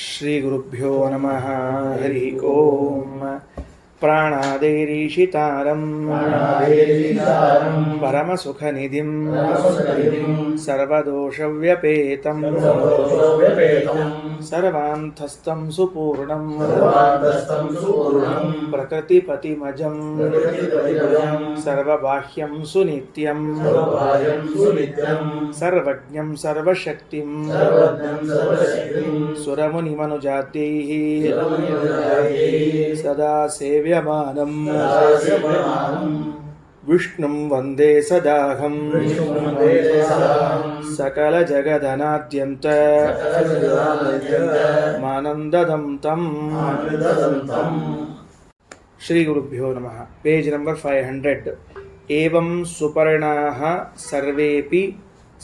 ಶ್ರೀಗುರುಭ್ಯೋ ನಮಃ. ಹರಿ ಓಂ. ಪ್ರಾಣಾದೇರೀಶಿತಾರಂ ಪರಮಸುಖನಿಧಿಂ ಸರ್ವದೋಷವ್ಯಪೇತಂ ಸರ್ವಾಂತಸ್ಥಂ ಸುಪೂರ್ಣಂ ಪ್ರಕೃತಿಪತಿಮಜಂ ಸರ್ವಬಾಹ್ಯಂ ಸುನಿತ್ಯಂ ಸರ್ವಜ್ಞಂ ಸರ್ವಶಕ್ತಿಂ ಸುರಮುನಿಮನುಜಾತೈಃ ಸದಾ ಸೇವ್ಯಮಾನಂ ವಿಷ್ಣುಂ ವಂದೇ ಸದಾಹಂ ಸಕಲ ಜಗದನಾದ್ಯಂತ ಮಾನಂದದಂ ತಂ. ಶ್ರೀ ಗುರುಭ್ಯೋ ನಮಃ. Page number 500. ಏವಂ ಸುಪರ್ಣಾಃ ಸರ್ವೇಪಿ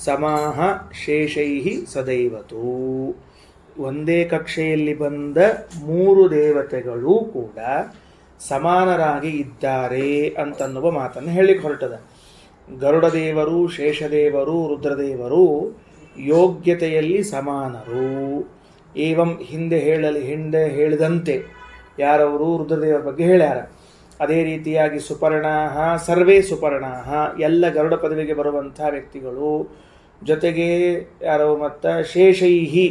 ಸಮಾಃ ಶೇಷೈಃ ಸದೈವತು. ಒಂದೇ ಕಕ್ಷೆಯಲ್ಲಿ ಬಂದ 3 ದೇವತೆಗಳು ಕೂಡ ಸಮಾನರಾಗಿ ಇದ್ದಾರೆ ಅಂತನ್ನುವ ಮಾತನ್ನು ಹೇಳಿಕ್ಕೆ ಹೊರಟದ. ಗರುಡದೇವರು, ಶೇಷದೇವರು, ರುದ್ರದೇವರು ಯೋಗ್ಯತೆಯಲ್ಲಿ ಸಮಾನರು. ಏವಂ ಹಿಂದೆ ಹೇಳಿದಂತೆ ಯಾರವರು ರುದ್ರದೇವರ ಬಗ್ಗೆ ಹೇಳ್ಯಾರ. ಅದೇ ರೀತಿಯಾಗಿ ಸುಪರ್ಣಾಃ ಸರ್ವೇ ಸುಪರ್ಣಾಃ ಎಲ್ಲ ಗರುಡ ಪದವಿಗೆ ಬರುವಂಥ ವ್ಯಕ್ತಿಗಳು, ಜೊತೆಗೆ ಯಾರು ಮತ್ತು ಶೇಷೈಹಿ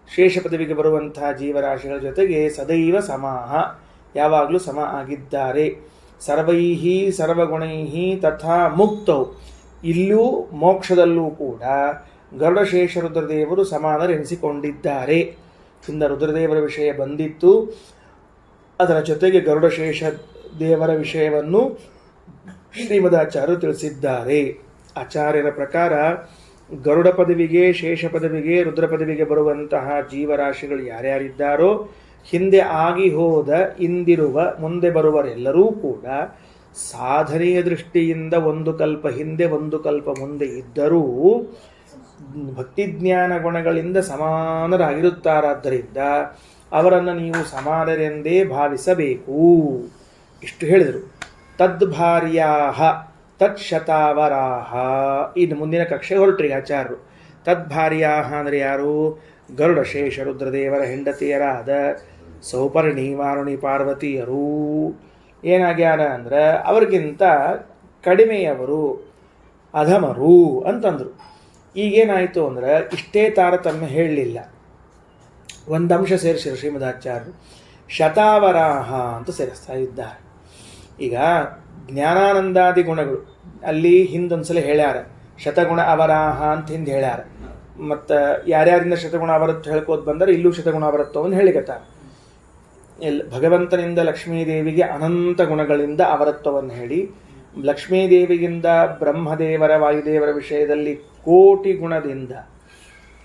ಶೇಷ ಪದವಿಗೆ ಬರುವಂತಹ ಜೀವರಾಶಿಗಳ ಜೊತೆಗೆ ಸದೈವ ಸಮಾಹ ಯಾವಾಗಲೂ ಸಮ ಆಗಿದ್ದಾರೆ. ಸರ್ವೈಹಿ ಸರ್ವಗುಣೈಹಿ ತಥಾ ಮುಕ್ತೌ. ಇಲ್ಲೂ ಮೋಕ್ಷದಲ್ಲೂ ಕೂಡ ಗರುಡಶೇಷ ರುದ್ರದೇವರು ಸಮಾನರೆನಿಸಿಕೊಂಡಿದ್ದಾರೆ. ಇಂದ ರುದ್ರದೇವರ ವಿಷಯ ಬಂದಿತ್ತು. ಅದರ ಜೊತೆಗೆ ಗರುಡಶೇಷ ದೇವರ ವಿಷಯವನ್ನು ಶ್ರೀಮದಾಚಾರ್ಯರು ತಿಳಿಸಿದ್ದಾರೆ. ಆಚಾರ್ಯರ ಪ್ರಕಾರ ಗರುಡ ಪದವಿಗೆ, ಶೇಷ ಪದವಿಗೆ, ರುದ್ರ ಪದವಿಗೆ ಬರುವಂತಹ ಜೀವರಾಶಿಗಳು ಯಾರ್ಯಾರಿದ್ದಾರೋ, ಹಿಂದೆ ಆಗಿ ಹೋದ, ಇಂದಿರುವ, ಮುಂದೆ ಬರುವರೆಲ್ಲರೂ ಕೂಡ ಸಾಧನೆಯ ದೃಷ್ಟಿಯಿಂದ ಒಂದು ಕಲ್ಪ ಹಿಂದೆ ಒಂದು ಕಲ್ಪ ಮುಂದೆ ಇದ್ದರೂ ಭಕ್ತಿಜ್ಞಾನ ಗುಣಗಳಿಂದ ಸಮಾನರಾಗಿರುತ್ತಾರಾದ್ದರಿಂದ ಅವರನ್ನು ನೀವು ಸಮಾನರೆಂದೇ ಭಾವಿಸಬೇಕು. ಇಷ್ಟು ಹೇಳಿದರು. ತದ್ಭಾರ್ಯಾಹ ತತ್ಶತಾವರಾಹ. ಇನ್ನು ಮುಂದಿನ ಕಕ್ಷೆ ಹೊರಟ್ರಿ ಆಚಾರ್ಯರು. ತದ್ಭಾರ್ಯಾಹ ಅಂದರೆ ಯಾರು? ಗರುಡ ಶೇಷ ರುದ್ರದೇವರ ಹೆಂಡತಿಯರಾದ ಸೌಪರ್ಣಿ, ವಾರುಣಿ, ಪಾರ್ವತಿಯರು ಏನಾಗ್ಯಾರ ಅಂದ್ರೆ ಅವ್ರಿಗಿಂತ ಕಡಿಮೆಯವರು, ಅಧಮರು ಅಂತಂದರು. ಈಗೇನಾಯಿತು ಅಂದ್ರೆ ಇಷ್ಟೇ ತಾರತಮ್ಯ ಹೇಳಲಿಲ್ಲ, ಒಂದಂಶ ಸೇರಿಸಿರು ಶ್ರೀಮದಾಚಾರ್ಯರು. ಶತಾವರಾಹ ಅಂತ ಸೇರಿಸ್ತಾ ಇದ್ದಾರೆ. ಈಗ ಜ್ಞಾನಾನಂದಾದಿ ಗುಣಗಳು ಅಲ್ಲಿ ಹಿಂದೊಂದ್ಸಲ ಹೇಳ್ಯಾರ. ಶತಗುಣ ಅವರಾಹ ಅಂತ ಹಿಂದೆ ಹೇಳ್ಯಾರ. ಮತ್ತು ಯಾರ್ಯಾರಿಂದ ಶತಗುಣ ಅವರತ್ವ ಹೇಳ್ಕೋದು ಬಂದರೆ ಇಲ್ಲೂ ಶತಗುಣ ಅವರತ್ವವನ್ನು ಹೇಳಿಕತ್ತಾರ. ಭಗವಂತನಿಂದ ಲಕ್ಷ್ಮೀದೇವಿಗೆ ಅನಂತ ಗುಣಗಳಿಂದ ಅವರತ್ವವನ್ನು ಹೇಳಿ, ಲಕ್ಷ್ಮೀದೇವಿಗಿಂದ ಬ್ರಹ್ಮದೇವರ, ವಾಯುದೇವರ ವಿಷಯದಲ್ಲಿ ಕೋಟಿ ಗುಣದಿಂದ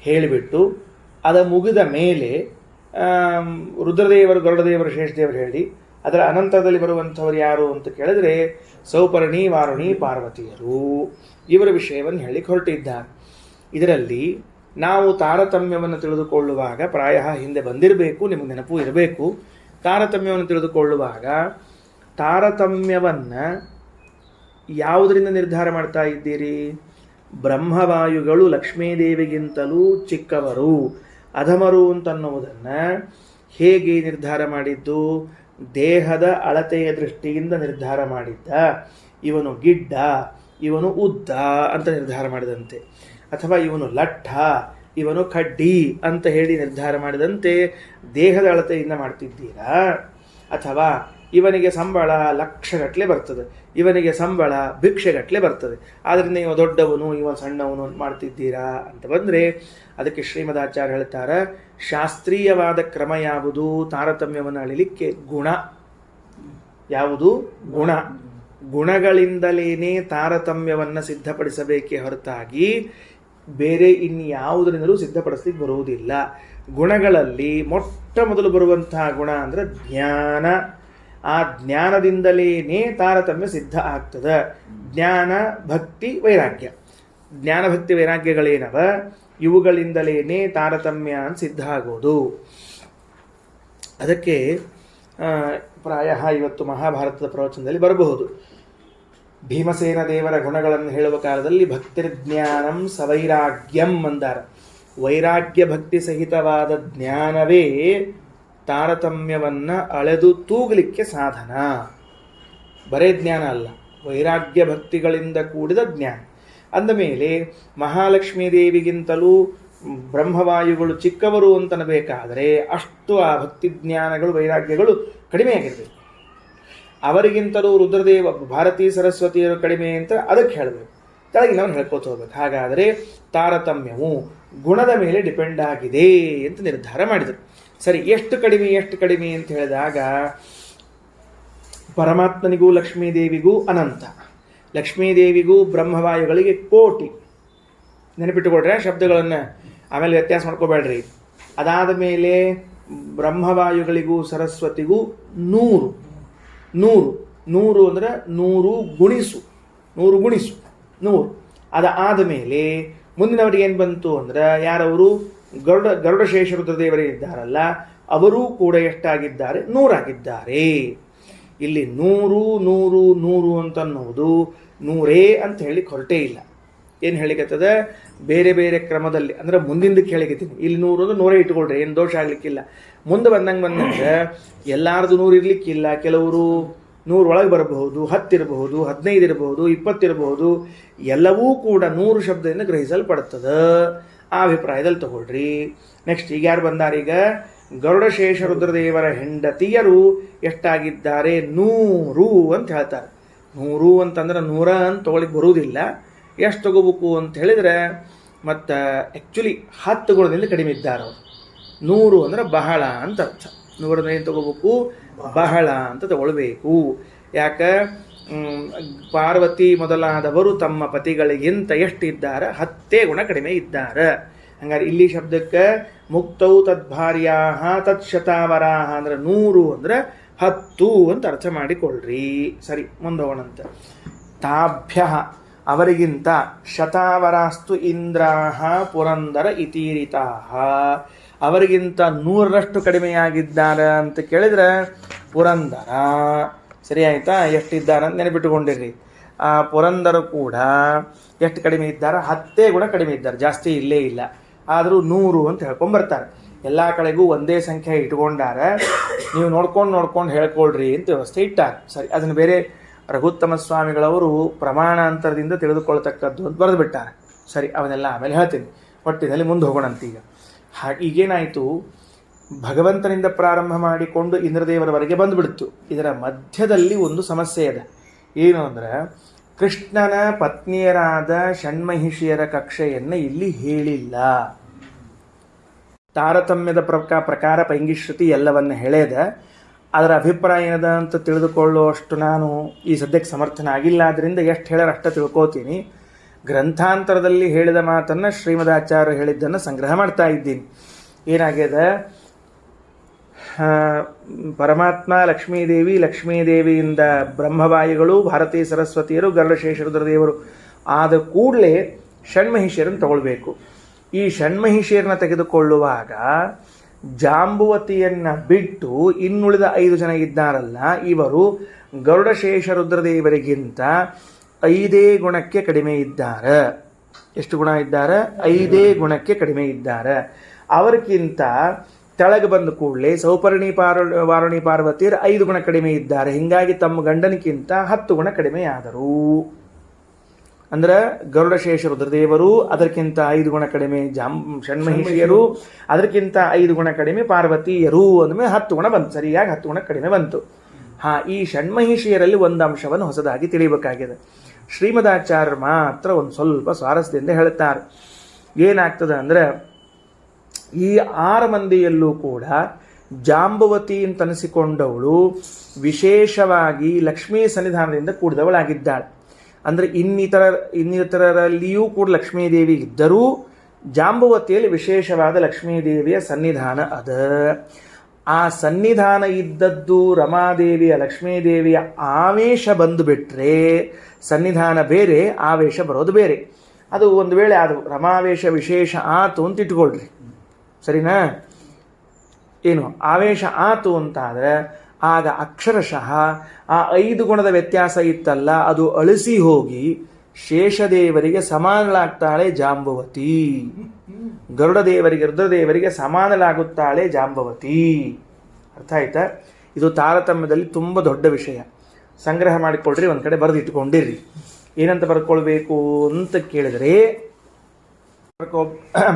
ಹೇಳಿಬಿಟ್ಟು ಅದ ಮುಗಿದ ಮೇಲೆ ರುದ್ರದೇವರು, ಗರುಡದೇವರು, ಶೇಷದೇವರು ಹೇಳಿ ಅದರ ಅನಂತರದಲ್ಲಿ ಬರುವಂಥವ್ರು ಯಾರು ಅಂತ ಕೇಳಿದ್ರೆ ಸೌಪರ್ಣಿ, ವಾರುಣಿ, ಪಾರ್ವತಿಯರು. ಇವರ ವಿಷಯವನ್ನು ಹೇಳಿಕ್ಕೆ ಹೊರಟಿದ್ದಾರೆ. ಇದರಲ್ಲಿ ನಾವು ತಾರತಮ್ಯವನ್ನು ತಿಳಿದುಕೊಳ್ಳುವಾಗ ಪ್ರಾಯ ಹಿಂದೆ ಬಂದಿರಬೇಕು, ನಿಮಗೆ ನೆನಪು ಇರಬೇಕು. ತಾರತಮ್ಯವನ್ನು ತಿಳಿದುಕೊಳ್ಳುವಾಗ ತಾರತಮ್ಯವನ್ನು ಯಾವುದರಿಂದ ನಿರ್ಧಾರ ಮಾಡ್ತಾ ಇದ್ದೀರಿ? ಬ್ರಹ್ಮವಾಯುಗಳು ಲಕ್ಷ್ಮೀದೇವಿಗಿಂತಲೂ ಚಿಕ್ಕವರು, ಅಧಮರು ಅಂತನ್ನುವುದನ್ನು ಹೇಗೆ ನಿರ್ಧಾರ ಮಾಡಿದ್ದು? ದೇಹದ ಅಳತೆಯ ದೃಷ್ಟಿಯಿಂದ ನಿರ್ಧಾರ ಮಾಡಿದ್ದ. ಇವನು ಗಿಡ್ಡ, ಇವನು ಉದ್ದ ಅಂತ ನಿರ್ಧಾರ ಮಾಡಿದಂತೆ, ಅಥವಾ ಇವನು ಲಟ್ಟ, ಇವನು ಕಡ್ಡಿ ಅಂತ ಹೇಳಿ ನಿರ್ಧಾರ ಮಾಡಿದಂತೆ ದೇಹದ ಅಳತೆಯಿಂದ ಮಾಡ್ತಿದ್ದೀರಾ? ಅಥವಾ ಇವನಿಗೆ ಸಂಬಳ ಲಕ್ಷಗಟ್ಟಲೆ ಬರ್ತದೆ, ಇವನಿಗೆ ಸಂಬಳ ಭಿಕ್ಷೆಗಟ್ಟಲೆ ಬರ್ತದೆ, ಆದ್ದರಿಂದ ಇವ ದೊಡ್ಡವನು, ಇವ ಸಣ್ಣವನು ಮಾಡ್ತಿದ್ದೀರಾ ಅಂತ ಬಂದರೆ ಅದಕ್ಕೆ ಶ್ರೀಮದಾಚಾರ್ಯ ಹೇಳ್ತಾರೆ, ಶಾಸ್ತ್ರೀಯವಾದ ಕ್ರಮ ಯಾವುದು ತಾರತಮ್ಯವನ್ನು ಅಳಿಲಿಕ್ಕೆ? ಗುಣ. ಯಾವುದು? ಗುಣ. ಗುಣಗಳಿಂದಲೇ ತಾರತಮ್ಯವನ್ನು ಸಿದ್ಧಪಡಿಸಬೇಕೇ ಹೊರತಾಗಿ ಬೇರೆ ಇನ್ಯಾವುದರಿಂದಲೂ ಸಿದ್ಧಪಡಿಸ್ಲಿಕ್ಕೆ ಬರುವುದಿಲ್ಲ. ಗುಣಗಳಲ್ಲಿ ಮೊಟ್ಟ ಮೊದಲು ಬರುವಂತಹ ಗುಣ ಅಂದರೆ ಜ್ಞಾನ. ಆ ಜ್ಞಾನದಿಂದಲೇ ತಾರತಮ್ಯ ಸಿದ್ಧ ಆಗ್ತದೆ. ಜ್ಞಾನ, ಭಕ್ತಿ, ವೈರಾಗ್ಯ. ಜ್ಞಾನ, ಭಕ್ತಿ, ವೈರಾಗ್ಯಗಳೇನವ ಇವುಗಳಿಂದಲೇ ತಾರತಮ್ಯ ಅಂತ ಸಿದ್ಧ ಆಗೋದು. ಅದಕ್ಕೆ ಪ್ರಾಯ ಇವತ್ತು ಮಹಾಭಾರತದ ಪ್ರವಚನದಲ್ಲಿ ಬರಬಹುದು. ಭೀಮಸೇನ ದೇವರ ಗುಣಗಳನ್ನು ಹೇಳುವ ಕಾಲದಲ್ಲಿ ಭಕ್ತಿರ್ಜ್ಞಾನಂ ಸವೈರಾಗ್ಯಂ ಅಂದಾರ. ವೈರಾಗ್ಯ ಭಕ್ತಿ ಸಹಿತವಾದ ಜ್ಞಾನವೇ ತಾರತಮ್ಯವನ್ನ ಅಳೆದು ತೂಗಲಿಕ್ಕೆ ಸಾಧನ. ಬರೇ ಜ್ಞಾನ ಅಲ್ಲ, ವೈರಾಗ್ಯ ಭಕ್ತಿಗಳಿಂದ ಕೂಡಿದ ಜ್ಞಾನ. ಅಂದ ಮೇಲೆ ಮಹಾಲಕ್ಷ್ಮೀ ದೇವಿಗಿಂತಲೂ ಬ್ರಹ್ಮವಾಯುಗಳು ಚಿಕ್ಕವರು ಅಂತನಬೇಕಾದರೆ ಅಷ್ಟು ಆ ಭಕ್ತಿ ಜ್ಞಾನಗಳು ವೈರಾಗ್ಯಗಳು ಕಡಿಮೆಯಾಗಿರಬೇಕು. ಅವರಿಗಿಂತಲೂ ರುದ್ರದೇವ ಭಾರತೀ ಸರಸ್ವತಿಯರು ಕಡಿಮೆ ಅಂತ ಅದಕ್ಕೆ ಹೇಳಬೇಕು, ಕೆಳಗಿನವನು ಹೇಳ್ಕೋತ ಹೋಗ್ಬೇಕು. ಹಾಗಾದರೆ ತಾರತಮ್ಯವು ಗುಣದ ಮೇಲೆ ಡಿಪೆಂಡ್ ಆಗಿದೆ ಅಂತ ನಿರ್ಧಾರ ಮಾಡಿದರು. ಸರಿ, ಎಷ್ಟು ಕಡಿಮೆ ಅಂತ ಹೇಳಿದಾಗ ಪರಮಾತ್ಮನಿಗೂ ಲಕ್ಷ್ಮೀದೇವಿಗೂ ಅನಂತ, ಲಕ್ಷ್ಮೀದೇವಿಗೂ ಬ್ರಹ್ಮವಾಯುಗಳಿಗೆ ಕೋಟಿ. ನೆನಪಿಟ್ಟುಕೊಳ್ರೆ ಶಬ್ದಗಳನ್ನು, ಆಮೇಲೆ ವ್ಯತ್ಯಾಸ ಮಾಡ್ಕೋಬೇಡ್ರಿ. ಅದಾದ ಮೇಲೆ ಬ್ರಹ್ಮವಾಯುಗಳಿಗೂ ಸರಸ್ವತಿಗೂ 100 ಅಂದರೆ 100 ಗುಣಿಸು 100. ಅದಾದ ಮೇಲೆ ಮುಂದಿನವರಿಗೆ ಏನು ಬಂತು ಅಂದ್ರೆ ಯಾರವರು ಗರುಡಶೇಷ ರುದ್ರದೇವರೇ ಇದ್ದಾರಲ್ಲ, ಅವರೂ ಕೂಡ ಎಷ್ಟಾಗಿದ್ದಾರೆ? 100 ಆಗಿದ್ದಾರೆ. ಇಲ್ಲಿ 100 ಅಂತ ಅನ್ನೋದು 100 ಅಂತ ಹೇಳಿಕ್ಕೆ ಹೊರಟೇ ಇಲ್ಲ. ಏನು ಹೇಳಿಕತ್ತದ? ಬೇರೆ ಬೇರೆ ಕ್ರಮದಲ್ಲಿ, ಅಂದ್ರೆ ಮುಂದಿಂದಕ್ಕೆ ಹೇಳಿಕತ್ತೀನಿ. ಇಲ್ಲಿ 100 ಅಂದ್ರೆ 100 ಇಟ್ಕೊಳ್ರಿ, ಏನು ದೋಷ ಆಗ್ಲಿಕ್ಕಿಲ್ಲ. ಮುಂದೆ ಬಂದಂಗೆ ಎಲ್ಲಾರ್ದು 100 ಇರ್ಲಿಕ್ಕಿಲ್ಲ. ಕೆಲವರು 100 ಒಳಗೆ ಬರಬಹುದು, 10 ಇರಬಹುದು, 15 ಇರಬಹುದು, 20 ಇರಬಹುದು. ಎಲ್ಲವೂ ಕೂಡ 100 ಶಬ್ದದಿಂದ ಗ್ರಹಿಸಲ್ಪಡ್ತದ. ಆ ಅಭಿಪ್ರಾಯದಲ್ಲಿ ತಗೊಳ್ರಿ. ನೆಕ್ಸ್ಟ್ ಈಗ ಯಾರು ಬಂದಾರೀಗ? ಗರುಡಶೇಷ ರುದ್ರದೇವರ ಹೆಂಡತಿಯರು ಎಷ್ಟಾಗಿದ್ದಾರೆ? 100 ಅಂತ ಹೇಳ್ತಾರೆ. 100 ಅಂತಂದ್ರೆ 100 ಅಂತ ತಗೊಳ್ಳಿಕ್ಕೆ ಬರುವುದಿಲ್ಲ. ಎಷ್ಟು ತಗೋಬೇಕು ಅಂತ ಹೇಳಿದ್ರೆ ಮತ್ತು ಆ್ಯಕ್ಚುಲಿ 10 ಗುಣದಿಂದ ಕಡಿಮೆ ಇದ್ದಾರೆ ಅವರು. 100 ಅಂದ್ರೆ ಬಹಳ ಅಂತ ಅರ್ಥ. 100 ಏನು ತಗೋಬೇಕು? ಬಹಳ ಅಂತ ತಗೊಳ್ಬೇಕು. ಯಾಕೆ? ಪಾರ್ವತಿ ಮೊದಲಾದವರು ತಮ್ಮ ಪತಿಗಳಿಗಿಂತ ಎಷ್ಟಿದ್ದಾರೆ? 10 ಗುಣ ಕಡಿಮೆ ಇದ್ದಾರೆ. ಹಂಗಾರೆ ಇಲ್ಲಿ ಶಬ್ದಕ್ಕೆ ಮುಕ್ತೌ ತದ್ಭಾರ್ಯಾ ತತ್ಶತಾವರಾಹ ಅಂದ್ರೆ 100 ಅಂದ್ರೆ 10 ಅಂತ ಅರ್ಥ ಮಾಡಿಕೊಳ್ಳ್ರಿ. ಸರಿ, ಮುಂದೋಗೋಣಂತ. ತಾಭ್ಯ ಅವರಿಗಿಂತ ಶತಾವರಾಸ್ತು ಇಂದ್ರಾಹ ಪುರಂದರ ಇತೀರಿತಾಹ, ಅವರಿಗಿಂತ 100ರಷ್ಟು ಕಡಿಮೆಯಾಗಿದ್ದಾರೆ ಅಂತ ಕೇಳಿದ್ರೆ ಪುರಂದರ. ಸರಿ ಆಯ್ತಾ? ಎಷ್ಟಿದ್ದಾರೆ ಅಂತ ನೆನಪಿಟ್ಟುಕೊಂಡಿರ್ರಿ. ಆ ಪುರಂದರ ಕೂಡ ಎಷ್ಟು ಕಡಿಮೆ ಇದ್ದಾರೆ? 10 ಗುಣ ಕಡಿಮೆ ಇದ್ದಾರೆ, ಜಾಸ್ತಿ ಇಲ್ಲೇ ಇಲ್ಲ. ಆದರೂ 100 ಅಂತ ಹೇಳ್ಕೊಂಬರ್ತಾರೆ. ಎಲ್ಲ ಕಡೆಗೂ ಒಂದೇ ಸಂಖ್ಯೆ ಇಟ್ಕೊಂಡಾರ, ನೀವು ನೋಡ್ಕೊಂಡು ಹೇಳ್ಕೊಳ್ರಿ ಅಂತ ವ್ಯವಸ್ಥೆ ಇಟ್ಟಾರೆ. ಸರಿ, ಅದನ್ನು ಬೇರೆ ರಘುತ್ತಮ ಸ್ವಾಮಿಗಳವರು ಪ್ರಮಾಣಾಂತರದಿಂದ ತಿಳಿದುಕೊಳ್ತಕ್ಕದ್ದು ಅಂತ ಬರೆದು ಬಿಟ್ಟಾರೆ. ಸರಿ, ಅವನ್ನೆಲ್ಲ ಆಮೇಲೆ ಹೇಳ್ತೀನಿ. ಒಟ್ಟಿನಲ್ಲಿ ಮುಂದೆ ಹೋಗೋಣಂತ. ಈಗೇನಾಯಿತು? ಭಗವಂತನಿಂದ ಪ್ರಾರಂಭ ಮಾಡಿಕೊಂಡು ಇಂದ್ರದೇವರವರೆಗೆ ಬಂದುಬಿಡ್ತು. ಇದರ ಮಧ್ಯದಲ್ಲಿ ಒಂದು ಸಮಸ್ಯೆ ಇದೆ. ಏನು ಅಂದರೆ, ಕೃಷ್ಣನ ಪತ್ನಿಯರಾದ ಷಣ್ಮಹಿಷಿಯರ ಕಕ್ಷೆಯನ್ನು ಇಲ್ಲಿ ಹೇಳಿಲ್ಲ. ತಾರತಮ್ಯದ ಪ್ರಕಾರ ಪೈಂಗಿಶ್ರುತಿ ಎಲ್ಲವನ್ನ ಹೇಳೇದ. ಅದರ ಅಭಿಪ್ರಾಯ ಏನದ ಅಂತ ತಿಳಿದುಕೊಳ್ಳುವಷ್ಟು ನಾನು ಈ ಸದ್ಯಕ್ಕೆ ಸಮರ್ಥನಾಗಿಲ್ಲ. ಆದ್ದರಿಂದ ಎಷ್ಟು ಹೇಳ್ಯಾರ ಅಷ್ಟ ತಿಳ್ಕೋತೀನಿ. ಗ್ರಂಥಾಂತರದಲ್ಲಿ ಹೇಳಿದ ಮಾತನ್ನು ಶ್ರೀಮದಾಚಾರ್ಯ ಹೇಳಿದ್ದನ್ನು ಸಂಗ್ರಹ ಮಾಡ್ತಾ ಇದ್ದೀನಿ. ಏನಾಗ್ಯದ? ಪರಮಾತ್ಮ ಲಕ್ಷ್ಮೀದೇವಿಯಿಂದ ಬ್ರಹ್ಮವಾಯುಗಳು, ಭಾರತೀ ಸರಸ್ವತಿಯರು, ಗರುಡಶೇಷ ರುದ್ರದೇವರು ಆದ ಕೂಡಲೇ ಷಣ್ಮಹಿಷಿಯರನ್ನು ತಗೊಳ್ಬೇಕು. ಈ ಷಣ್ಮಹಿಷಿಯರನ್ನ ತೆಗೆದುಕೊಳ್ಳುವಾಗ ಜಾಂಬುವತಿಯನ್ನ ಬಿಟ್ಟು ಇನ್ನುಳಿದ 5 ಜನ ಇದ್ದಾರಲ್ಲ, ಇವರು ಗರುಡಶೇಷ ರುದ್ರದೇವರಿಗಿಂತ 5 ಗುಣಕ್ಕೆ ಕಡಿಮೆ ಇದ್ದಾರೆ. ಎಷ್ಟು ಗುಣ ಇದ್ದಾರೆ? 5 ಗುಣಕ್ಕೆ ಕಡಿಮೆ ಇದ್ದಾರೆ. ಅವರಿಗಿಂತ ತೆಳಗೆ ಬಂದ ಕೂಡಲೇ ಸೌಪರ್ಣಿ ವಾರುಣಿ ಪಾರ್ವತಿಯರು 5 ಗುಣ ಕಡಿಮೆ ಇದ್ದಾರೆ. ಹೀಗಾಗಿ ತಮ್ಮ ಗಂಡನಿಗಿಂತ 10 ಗುಣ ಕಡಿಮೆಯಾದರು. ಅಂದ್ರೆ ಗರುಡಶೇಷ ರುದ್ರದೇವರು, ಅದಕ್ಕಿಂತ 5 ಗುಣ ಕಡಿಮೆ ಷಣ್ಮಹಿಷಿಯರು, ಅದಕ್ಕಿಂತ 5 ಗುಣ ಕಡಿಮೆ ಪಾರ್ವತಿಯರು ಅಂದಮೇಲೆ 10 ಗುಣ ಬಂತು. ಸರಿಯಾಗಿ 10 ಗುಣ ಕಡಿಮೆ ಬಂತು. ಈ ಷಣ್ಮಹಿಷಿಯರಲ್ಲಿ ಒಂದು ಅಂಶವನ್ನು ಹೊಸದಾಗಿ ತಿಳಿಯಬೇಕಾಗಿದೆ. ಶ್ರೀಮದಾಚಾರ್ಯರು ಮಾತ್ರ ಒಂದು ಸ್ವಲ್ಪ ಸ್ವಾರಸ್ಯದಿಂದ ಹೇಳ್ತಾರೆ. ಏನಾಗ್ತದೆ ಅಂದರೆ, ಈ 6 ಮಂದಿಯಲ್ಲೂ ಕೂಡ ಜಾಂಬವತಿ ಅಂತನಿಸಿಕೊಂಡವಳು ವಿಶೇಷವಾಗಿ ಲಕ್ಷ್ಮೀ ಸನ್ನಿಧಾನದಿಂದ ಕೂಡಿದವಳಾಗಿದ್ದಾಳೆ. ಅಂದರೆ ಇನ್ನಿತರರಲ್ಲಿಯೂ ಕೂಡ ಲಕ್ಷ್ಮೀದೇವಿ ಇದ್ದರೂ ಜಾಂಬವತಿಯಲ್ಲಿ ವಿಶೇಷವಾದ ಲಕ್ಷ್ಮೀದೇವಿಯ ಸನ್ನಿಧಾನ ಅದ. ಆ ಸನ್ನಿಧಾನ ಇದ್ದದ್ದು ರಮಾದೇವಿಯ ಲಕ್ಷ್ಮೀದೇವಿಯ ಆವೇಶ ಬಂದುಬಿಟ್ರೆ ಸನ್ನಿಧಾನ ಬೇರೆ, ಆವೇಶ ಬರೋದು ಬೇರೆ. ಅದು ಒಂದು ವೇಳೆ ಅದು ರಮಾವೇಶ ವಿಶೇಷ ಆತು ಅಂತ ಇಟ್ಕೊಳ್ರಿ, ಸರಿನಾ? ಏನು ಆವೇಶ ಆತು ಅಂತಾದರೆ ಆಗ ಅಕ್ಷರಶಃ ಆ 5 ಗುಣದ ವ್ಯತ್ಯಾಸ ಇತ್ತಲ್ಲ, ಅದು ಅಳಿಸಿ ಹೋಗಿ ಶೇಷದೇವರಿಗೆ ಸಮಾನಳಾಗ್ತಾಳೆ ಜಾಂಬವತಿ. ಗರುಡ ದೇವರಿಗೆ ರುದ್ರದೇವರಿಗೆ ಸಮಾನಲಾಗುತ್ತಾಳೆ ಜಾಂಬವತಿ. ಅರ್ಥ ಆಯ್ತಾ? ಇದು ತಾರತಮ್ಯದಲ್ಲಿ ತುಂಬ ದೊಡ್ಡ ವಿಷಯ. ಸಂಗ್ರಹ ಮಾಡಿಕೊಳ್ರಿ, ಒಂದು ಕಡೆ ಬರೆದಿಟ್ಟುಕೊಂಡಿರ್ರಿ. ಏನಂತ ಬರ್ಕೊಳ್ಬೇಕು ಅಂತ ಕೇಳಿದರೆ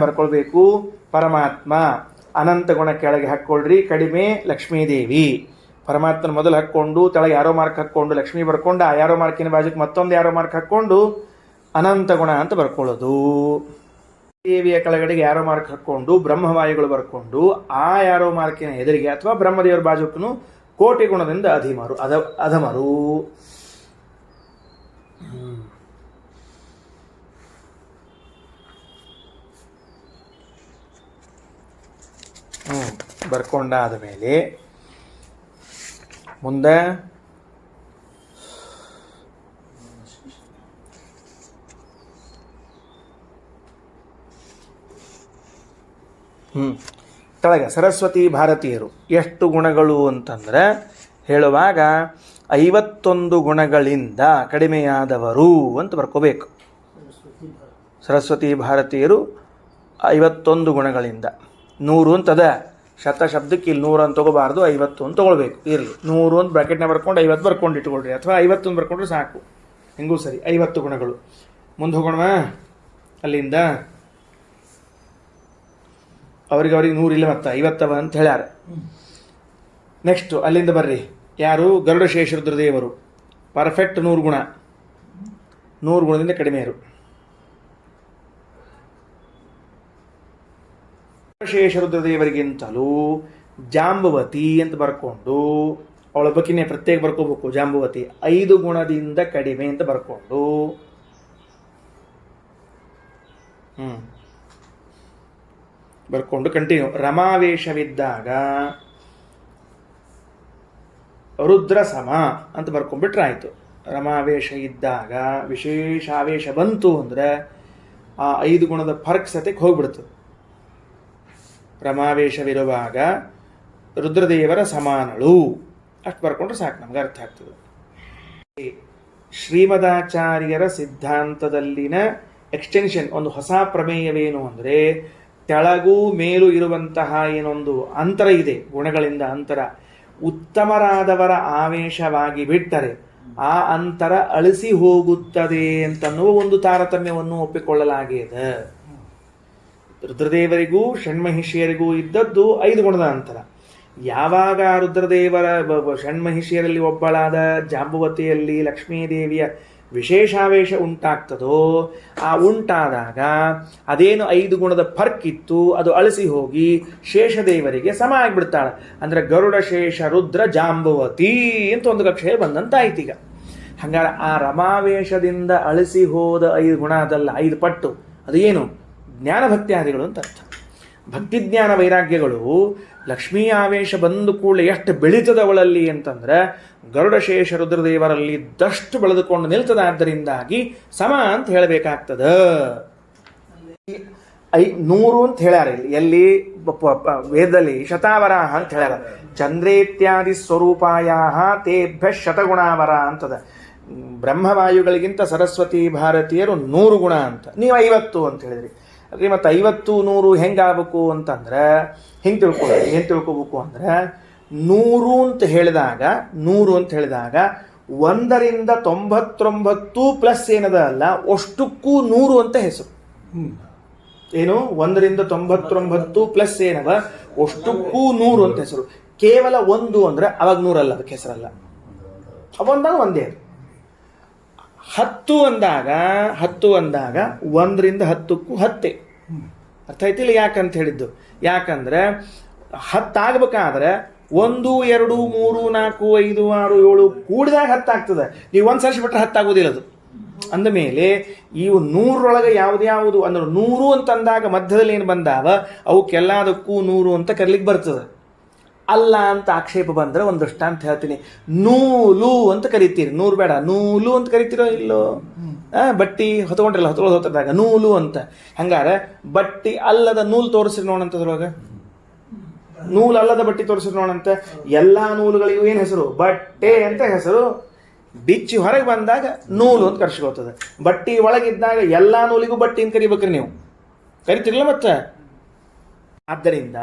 ಬರ್ಕೊಳ್ಬೇಕು, ಪರಮಾತ್ಮ ಅನಂತ ಗುಣ ಕೆಳಗೆ ಹಾಕ್ಕೊಳ್ರಿ, ಕಡಿಮೆ ಲಕ್ಷ್ಮೀದೇವಿ. ಪರಮಾತ್ಮನ ಮೊದಲು ಹಾಕ್ಕೊಂಡು ತೆಳಗೆ ಯಾರೋ ಮಾರ್ಕ್ ಹಾಕ್ಕೊಂಡು ಲಕ್ಷ್ಮೀ ಬರ್ಕೊಂಡು ಆ ಯಾರೋ ಮಾರ್ಕಿನ ಬಾಜುಕ್ಕೆ ಮತ್ತೊಂದು ಯಾರೋ ಮಾರ್ಕ್ ಹಾಕ್ಕೊಂಡು ಅನಂತ ಗುಣ ಅಂತ ಬರ್ಕೊಳ್ಳೋದು. ದೇವಿಯ ಕೆಳಗಡೆಗೆ ಯಾರೋ ಮಾರ್ಕ್ ಹಾಕ್ಕೊಂಡು ಬ್ರಹ್ಮವಾಯುಗಳು ಬರ್ಕೊಂಡು ಆ ಯಾರೋ ಮಾರ್ಕಿನ ಎದುರಿಗೆ ಅಥವಾ ಬ್ರಹ್ಮದೇವರ ಬಾಜುಕ್ಕೂ ಕೋಟಿ ಗುಣದಿಂದ ಅಧಮರು. ಬರ್ಕೊಂಡಾದ ಮೇಲೆ ಮುಂದೆ ಕೆಳಗೆ ಸರಸ್ವತಿ ಭಾರತೀಯರು ಎಷ್ಟು ಗುಣಗಳು ಅಂತಂದ್ರೆ ಹೇಳುವಾಗ 51 ಗುಣಗಳಿಂದ ಕಡಿಮೆಯಾದವರು ಅಂತ ಬರ್ಕೋಬೇಕು. ಸರಸ್ವತಿ ಭಾರತೀಯರು 51 ಗುಣಗಳಿಂದ. 100 ಅಂತದ ಶಬ್ದಕ್ಕೆ ಇಲ್ಲಿ 100 ಅಂತ ತಗೋಬಾರ್ದು, 50 ಅಂತ ತಗೊಳ್ಬೇಕು. ಇರಲಿ, 100 ಅಂತ ಬ್ರಾಕೆಟ್ನ ಬರ್ಕೊಂಡು 50 ಬರ್ಕೊಂಡು ಇಟ್ಕೊಳ್ರಿ, ಅಥವಾ 50 ಬರ್ಕೊಂಡ್ರೆ ಸಾಕು, ಹೆಂಗೂ ಸರಿ. 50 ಗುಣಗಳು. ಮುಂದೆ ಹೋಗೋಣ. ಅಲ್ಲಿಂದ ಅವ್ರಿಗೆ 100 ಇಲ್ಲ, ಮತ್ತೆ 50 ಅಂತ ಹೇಳ್ಯಾರ. ನೆಕ್ಸ್ಟ್ ಅಲ್ಲಿಂದ ಬರ್ರಿ. ಯಾರು? ಗರುಡ ಶೇಷ ರುದ್ರದೇವರು. ಪರ್ಫೆಕ್ಟ್ 100 ಗುಣ. 100 ಗುಣದಿಂದ ಕಡಿಮೆ ಇರು. ಶೇಷ ರುದ್ರದೇವರಿಗಿಂತಲೂ ಜಾಂಬವತಿ ಅಂತ ಬರ್ಕೊಂಡು ಅವಳ ಬಗ್ಗೆನೇ ಪ್ರತ್ಯೇಕ ಬರ್ಕೋಬೇಕು. ಜಾಂಬವತಿ 5 ಗುಣದಿಂದ ಕಡಿಮೆ ಅಂತ ಬರ್ಕೊಂಡು ಬರ್ಕೊಂಡು ಕಂಟಿನ್ಯೂ. ರಮಾವೇಶವಿದ್ದಾಗ ರುದ್ರ ಸಮ ಅಂತ ಬರ್ಕೊಂಡ್ಬಿಟ್ರೆ ಆಯಿತು. ರಮಾವೇಶ ಇದ್ದಾಗ ವಿಶೇಷ ಆವೇಶ ಬಂತು ಅಂದರೆ ಆ 5 ಗುಣದ ಫರ್ಕ್ ಸತ್ಯಕ್ಕೆ ಹೋಗ್ಬಿಡ್ತದೆ. ರಮಾವೇಶವಿರುವಾಗ ರುದ್ರದೇವರ ಸಮಾನಳು ಅಷ್ಟು ಬರ್ಕೊಂಡ್ರೆ ಸಾಕು, ನಮ್ಗೆ ಅರ್ಥ ಆಗ್ತದೆ. ಶ್ರೀಮದಾಚಾರ್ಯರ ಸಿದ್ಧಾಂತದಲ್ಲಿನ ಎಕ್ಸ್ಟೆನ್ಷನ್, ಒಂದು ಹೊಸ ಪ್ರಮೇಯವೇನು ಅಂದರೆ ತೆಳಗೂ ಮೇಲೂ ಇರುವಂತಹ ಏನೊಂದು ಅಂತರ ಇದೆ, ಗುಣಗಳಿಂದ ಅಂತರ, ಉತ್ತಮರಾದವರ ಆವೇಶವಾಗಿ ಬಿಟ್ಟರೆ ಆ ಅಂತರ ಅಳಿಸಿ ಹೋಗುತ್ತದೆ ಅಂತನ್ನುವ ಒಂದು ತಾರತಮ್ಯವನ್ನು ಒಪ್ಪಿಕೊಳ್ಳಲಾಗಿದೆ. ರುದ್ರದೇವರಿಗೂ ಷಣ್ಮಹಿಷಿಯರಿಗೂ ಇದ್ದದ್ದು 5 ಗುಣದ ಅಂತರ. ಯಾವಾಗ ರುದ್ರದೇವರ ಷಣ್ಮಹಿಷಿಯರಲ್ಲಿ ಒಬ್ಬಳಾದ ಜಾಂಬುವತಿಯಲ್ಲಿ ಲಕ್ಷ್ಮೀದೇವಿಯ ವಿಶೇಷಾವೇಶ ಉಂಟಾಗ್ತದೋ, ಆ ಉಂಟಾದಾಗ ಅದೇನು 5 ಗುಣದ ಫರ್ಕ್ ಇತ್ತು ಅದು ಅಳಿಸಿ ಹೋಗಿ ಶೇಷದೇವರಿಗೆ ಸಮ ಆಗಿಬಿಡ್ತಾಳೆ. ಅಂದರೆ ಗರುಡ ಶೇಷ ರುದ್ರ ಜಾಂಬುವತಿ ಅಂತ ಒಂದು ಕಕ್ಷೆ ಬಂದಂತಾಯ್ತು. ಈಗ ಹಂಗಾರೆ ಆ ರಮಾವೇಶದಿಂದ ಅಳಿಸಿ ಹೋದ 5 ಗುಣ ಅದಲ್ಲ, 5 ಪಟ್ಟು. ಅದು ಏನು? ಜ್ಞಾನಭಕ್ತ್ಯಾದಿಗಳು ಅಂತ ಅರ್ಥ. ಭಕ್ತಿಜ್ಞಾನ ವೈರಾಗ್ಯಗಳು ಲಕ್ಷ್ಮೀ ಆವೇಶ ಬಂದು ಕೂಡಲೇ ಎಷ್ಟು ಬೆಳೀತದವಳಲ್ಲಿ ಅಂತಂದ್ರೆ ಗರುಡಶೇಷ ರುದ್ರದೇವರಲ್ಲಿ ದಷ್ಟು ಬೆಳೆದುಕೊಂಡು ನಿಲ್ತದಾದ್ದರಿಂದಾಗಿ ಸಮ ಅಂತ ಹೇಳಬೇಕಾಗ್ತದ. 100 ಅಂತ ಹೇಳ್ಯಾರ. ಎಲ್ಲಿ? ವೇದದಲ್ಲಿ ಶತಾವರಾಹ ಅಂತ ಹೇಳ್ಯಾರ. ಚಂದ್ರೇತ್ಯಾದಿ ಸ್ವರೂಪಾಯ ತೇಭ್ಯ ಶತಗುಣಾವರ ಅಂತದ. ಬ್ರಹ್ಮವಾಯುಗಳಿಗಿಂತ ಸರಸ್ವತಿ ಭಾರತೀಯರು 100 ಗುಣ ಅಂತ, ನೀವು 50 ಅಂತ ಹೇಳಿದ್ರಿ. ಅದೇ ಮತ್ತು 50 100 ಹೆಂಗಾಗಬೇಕು ಅಂತಂದ್ರೆ ಹೆಂಗೆ ತಿಳ್ಕೋಬೇಕು ಅಂದ್ರೆ 100 ಅಂತ ಹೇಳಿದಾಗ 1ರಿಂದ 99 ಪ್ಲಸ್ ಏನದ ಅಲ್ಲ, ಅಷ್ಟಕ್ಕೂ 100 ಅಂತ ಹೆಸರು. ಏನು? 1ರಿಂದ 99 ಪ್ಲಸ್ ಏನದ ಅಷ್ಟಕ್ಕೂ 100 ಅಂತ ಹೆಸರು. ಕೇವಲ 1 ಅಂದ್ರೆ ಅವಾಗ 100 ಅಲ್ಲ, ಅದಕ್ಕೆ ಹೆಸರಲ್ಲ. ಒಂದಾಗ ಒಂದೇ. 10 ಅಂದಾಗ 1ರಿಂದ 10ಕ್ಕೂ 10. ಅರ್ಥ ಆಯ್ತಿಲ್ಲ ಯಾಕಂತ ಹೇಳಿದ್ದು? ಯಾಕಂದ್ರೆ 10 ಆಗ್ಬೇಕಾದ್ರೆ 1 2 3 4 5 6 7 ಕೂಡಿದಾಗ 10 ಆಗ್ತದೆ. ನೀವು ಒಂದು ಸರ್ಸಿ ಬಿಟ್ಟರೆ 10 ಆಗೋದಿಲ್ಲ ಅದು. ಅಂದಮೇಲೆ ಇವು 100ರೊಳಗೆ ಯಾವ್ದು ಅಂದ್ರೆ 100 ಅಂತಂದಾಗ ಮಧ್ಯದಲ್ಲಿ ಏನು ಬಂದಾವ ಅವಕ್ಕೆಲ್ಲದಕ್ಕೂ 100 ಅಂತ ಕರ್ಲಿಕ್ಕೆ ಬರ್ತದೆ. ಅಲ್ಲ ಅಂತ ಆಕ್ಷೇಪ ಬಂದರೆ ಒಂದು ದೃಷ್ಟಾಂತ ಹೇಳ್ತೀನಿ. ನೂಲು ಅಂತ ಕರಿತೀರಿ, 100 ಬೇಡ, ನೂಲು ಅಂತ ಕರಿತೀರೋ ಇಲ್ಲೋ? ಬಟ್ಟಿ ಹೊತ್ಕೊಂಡ್ರಲ್ಲ, ಹೊತ್ತದಾಗ ನೂಲು ಅಂತ. ಹಂಗಾರೆ ಬಟ್ಟಿ ಅಲ್ಲದ ನೂಲು ತೋರಿಸ್ರಿ ನೋಡಂತದ್ರೊಳಗೆ, ನೂಲು ಅಲ್ಲದ ಬಟ್ಟಿ ತೋರಿಸ್ರಿ ನೋಡಂತ. ಎಲ್ಲಾ ನೂಲುಗಳಿಗೂ ಏನು ಹೆಸರು? ಬಟ್ಟೆ ಅಂತ ಹೆಸರು. ಬಿಚ್ಚಿ ಹೊರಗೆ ಬಂದಾಗ ನೂಲು ಅಂತ ಕರ್ಸ್ಕೊಳ್ತದೆ. ಬಟ್ಟಿ ಒಳಗಿದ್ದಾಗ ಎಲ್ಲಾ ನೂಲಿಗೂ ಬಟ್ಟಿ ಅಂತ ಕರಿಬೇಕ್ರಿ. ನೀವು ಕರಿತಿರಲ್ಲ ಮತ್ತೆ ಆದ್ದರಿಂದ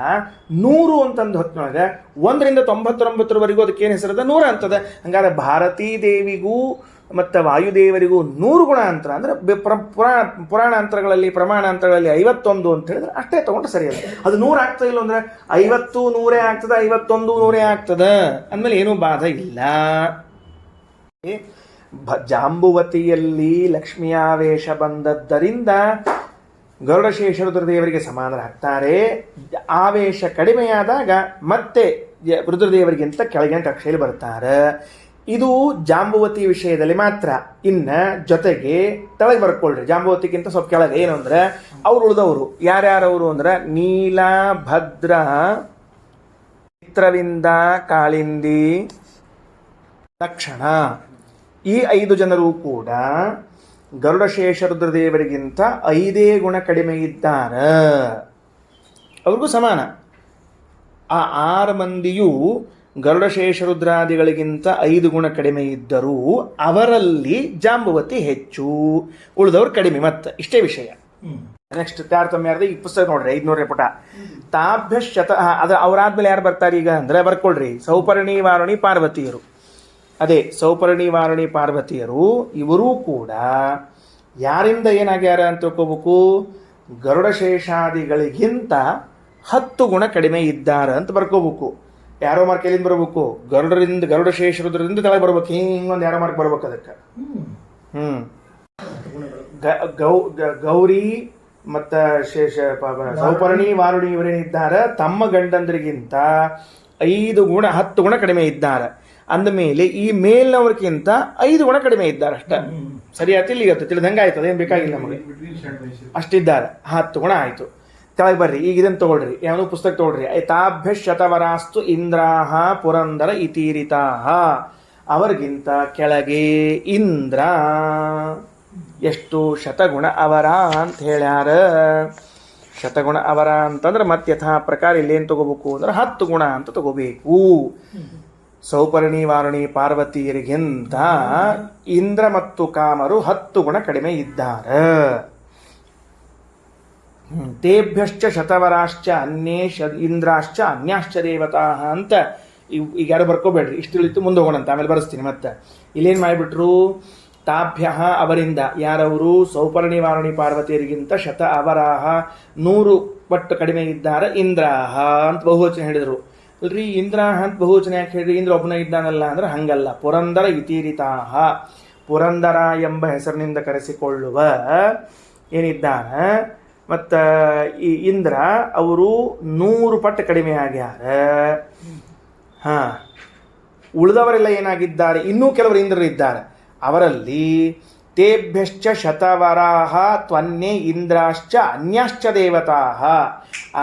100 ಅಂತಂದು ಹೊತ್ತಿನೊಳಗೆ 1ರಿಂದ 99ರವರೆಗೂ ಅದಕ್ಕೇನು ಹೆಸರದ 100 ಅಂತದ. ಹಂಗಾರೆ ಭಾರತೀ ದೇವಿಗೂ ಮತ್ತು ವಾಯುದೇವರಿಗೂ 100 ಗುಣಾಂತರ ಅಂದ್ರೆ ಪುರಾಣಾಂತರಗಳಲ್ಲಿ ಪ್ರಮಾಣಾಂತರಗಳಲ್ಲಿ 51 ಅಂತ ಹೇಳಿದ್ರೆ ಅಷ್ಟೇ ತಗೊಂಡ್ರೆ ಸರಿಯಲ್ಲ. ಅದು 100 ಆಗ್ತಾ ಇಲ್ಲ ಅಂದ್ರೆ 50 100 ಆಗ್ತದೆ, 51 100 ಆಗ್ತದ ಅಂದಮೇಲೆ ಏನೂ ಬಾಧ ಇಲ್ಲ. ಜಾಂಬುವತಿಯಲ್ಲಿ ಲಕ್ಷ್ಮಿಯಾವೇಶ ಬಂದದ್ದರಿಂದ ಗರುಡಶೇಷ ರುದ್ರದೇವರಿಗೆ ಸಮಾನರಾಗ್ತಾರೆ. ಆವೇಶ ಕಡಿಮೆಯಾದಾಗ ಮತ್ತೆ ರುದ್ರದೇವರಿಗಿಂತ ಕೆಳಗಿನ ಕಕ್ಷೆಯಲ್ಲಿ ಬರ್ತಾರೆ. ಇದು ಜಾಂಬುವತಿ ವಿಷಯದಲ್ಲಿ ಮಾತ್ರ. ಇನ್ನ ಜೊತೆಗೆ ತೆಳಗೆ ಬರ್ಕೊಳ್ರಿ, ಜಾಂಬುವತಿಗಿಂತ ಸ್ವಲ್ಪ ಕೆಳಗೆ. ಏನು ಅಂದ್ರೆ ಅವ್ರು ಉಳಿದವರು ಯಾರ್ಯಾರವರು ಅಂದ್ರೆ ನೀಲ, ಭದ್ರ, ಚಿತ್ರವಿಂದ, ಕಾಳಿಂದಿ, ಲಕ್ಷಣ, ಈ 5 ಜನರು ಕೂಡ ಗರುಡಶೇಷ ರುದ್ರದೇವರಿಗಿಂತ 5 ಗುಣ ಕಡಿಮೆ ಇದ್ದಾರೆ. ಅವ್ರಿಗೂ ಸಮಾನ. ಆ 6 ಮಂದಿಯೂ ಗರುಡಶೇಷ ರುದ್ರಾದಿಗಳಿಗಿಂತ 5 ಗುಣ ಕಡಿಮೆ ಇದ್ದರೂ ಅವರಲ್ಲಿ ಜಾಂಬುವತಿ ಹೆಚ್ಚು, ಉಳಿದವರು ಕಡಿಮೆ. ಮತ್ತೆ ಇಷ್ಟೇ ವಿಷಯ. ನೆಕ್ಸ್ಟ್ ತಾರತಮ್ಯ ಈ ಪುಸ್ತಕ ನೋಡ್ರಿ, 500 ಪುಟ. ತಾಭ್ಯಶತ ಅದು ಅವರಾದ್ಮೇಲೆ ಯಾರು ಬರ್ತಾರೆ ಈಗ ಅಂದ್ರೆ ಬರ್ಕೊಳ್ರಿ, ಸೌಪರ್ಣಿ, ವಾರುಣಿ, ಪಾರ್ವತಿಯರು. ಅದೇ ಸೌಪರ್ಣಿ, ವಾರುಣಿ, ಪಾರ್ವತಿಯರು ಇವರೂ ಕೂಡ ಯಾರಿಂದ ಏನಾಗ್ಯಾರ ಅಂತ ತಿಳ್ಕೋಬೇಕು, ಗರುಡಶೇಷಾದಿಗಳಿಗಿಂತ 10 ಗುಣ ಕಡಿಮೆ ಇದ್ದಾರೆ ಅಂತ ಬರ್ಕೋಬೇಕು. ಯಾರೋ ಮಾರ್ಕ್ ಎಲ್ಲಿಂದ ಬರ್ಬೇಕು, ಗರುಡಶೇಷ ರುದ್ರದಿಂದ ತೆಳಗೆ ಬರ್ಬೇಕು. ಹಿಂಗೊಂದು ಯಾರೋ ಮಾರ್ಕ್ ಬರ್ಬೇಕು ಅದಕ್ಕೆ. ಗೌರಿ ಮತ್ತ ಸೌಪರ್ಣಿ, ವಾರುಣಿ ಇವರೇನಿದ್ದಾರೆ ತಮ್ಮ ಗಂಡಂದ್ರಿಗಿಂತ 10 ಗುಣ ಕಡಿಮೆ ಇದ್ದಾರೆ. ಅಂದಮೇಲೆ ಈ ಮೇಲ್ನವ್ರಿಗಿಂತ 5 ಗುಣ ಕಡಿಮೆ ಇದ್ದಾರೆ ಅಷ್ಟ. ಸರಿ ಆಯ್ತು, ಈಗ ತಿಳಿದಂಗೆ ಆಯ್ತದ, ಏನ್ ಬೇಕಾಗಿಲ್ಲ ನಮಗೆ. ಅಷ್ಟಿದ್ದಾರೆ, 10 ಗುಣ ಆಯ್ತು. ಕೆಳಗೆ ಬರ್ರಿ, ಈಗ ಇದನ್ನು ತಗೊಳ್ರಿ, ಯಾವುದು ಪುಸ್ತಕ ತಗೊಳ್ರಿ. ತಾಭ್ಯ ಶತವರಾಸ್ತು ಇಂದ್ರಾಹ ಪುರಂದರ ಇತೀರಿತಾಹ. ಅವರಿಗಿಂತ ಕೆಳಗೆ ಇಂದ್ರ ಎಷ್ಟು ಶತಗುಣ ಅವರ ಅಂತ ಹೇಳ್ಯಾರ. ಶತಗುಣ ಅವರ ಅಂತಂದ್ರೆ ಮತ್ತೆ ಯಥಾ ಪ್ರಕಾರ ಇಲ್ಲೇನು ತಗೋಬೇಕು ಅಂದ್ರೆ 10 ಗುಣ ಅಂತ ತಗೋಬೇಕು. ಸೌಪರ್ಣಿ, ವಾರುಣಿ, ಪಾರ್ವತಿಯರಿಗಿಂತ ಇಂದ್ರ ಮತ್ತು ಕಾಮರು 10 ಗುಣ ಕಡಿಮೆ ಇದ್ದಾರೆ. ತೇಭ್ಯಶ್ಚ ಶತವರಾಶ್ಚ ಅನ್ಯೇ ಇಂದ್ರಾಶ್ಚ ಅನ್ಯಾಶ್ಚ ದೇವತಾ ಅಂತ ಈಗ ಯಾರು ಬರ್ಕೋಬೇಡ್ರಿ, ಇಷ್ಟು ತಿಳಿತು ಮುಂದೆ ಹೋಗೋಣಂತ, ಆಮೇಲೆ ಬರೆಸ್ತೀನಿ. ಮತ್ತೆ ಇಲ್ಲೇನು ಮಾಡಿಬಿಟ್ರು, ತಾಭ್ಯ ಅವರಿಂದ, ಯಾರವರು ಸೌಪರ್ಣಿ, ವಾರುಣಿ, ಪಾರ್ವತಿಯರಿಗಿಂತ ಶತ ಅವರಾಹ 100 ಪಟ್ಟು ಕಡಿಮೆ ಇದ್ದಾರೆ ಇಂದ್ರಾಹ ಅಂತ ಬಹುವಚನ ಹೇಳಿದರು. ಅಲ್ರಿ ಇಂದ್ರಾಹ ಅಂತ ಬಹುವಚನ ಯಾಕೆ ಹೇಳಿದ್ರಿ, ಇಂದ್ರ ಒಬ್ಬನ ಇದ್ದಾನಲ್ಲ ಅಂದ್ರೆ ಹಂಗಲ್ಲ. ಪುರಂದರ ಇತೀರಿತಾಹ, ಪುರಂದರ ಎಂಬ ಹೆಸರಿನಿಂದ ಕರೆಸಿಕೊಳ್ಳುವ ಏನಿದ್ದಾನ ಮತ್ತು ಈ ಇಂದ್ರ ಅವರು 100 ಪಟ್ಟು ಕಡಿಮೆ ಆಗ್ಯಾರ. ಉಳಿದವರೆಲ್ಲ ಏನಾಗಿದ್ದಾರೆ, ಇನ್ನೂ ಕೆಲವರು ಇಂದ್ರರು ಇದ್ದಾರೆ. ಅವರಲ್ಲಿ ತೇಭ್ಯಶ್ಚ ಶತವರಾಹ ತ್ವನ್ಯೇ ಇಂದ್ರಾಶ್ಚ ಅನ್ಯಾಶ್ಚ ದೇವತಾಹ.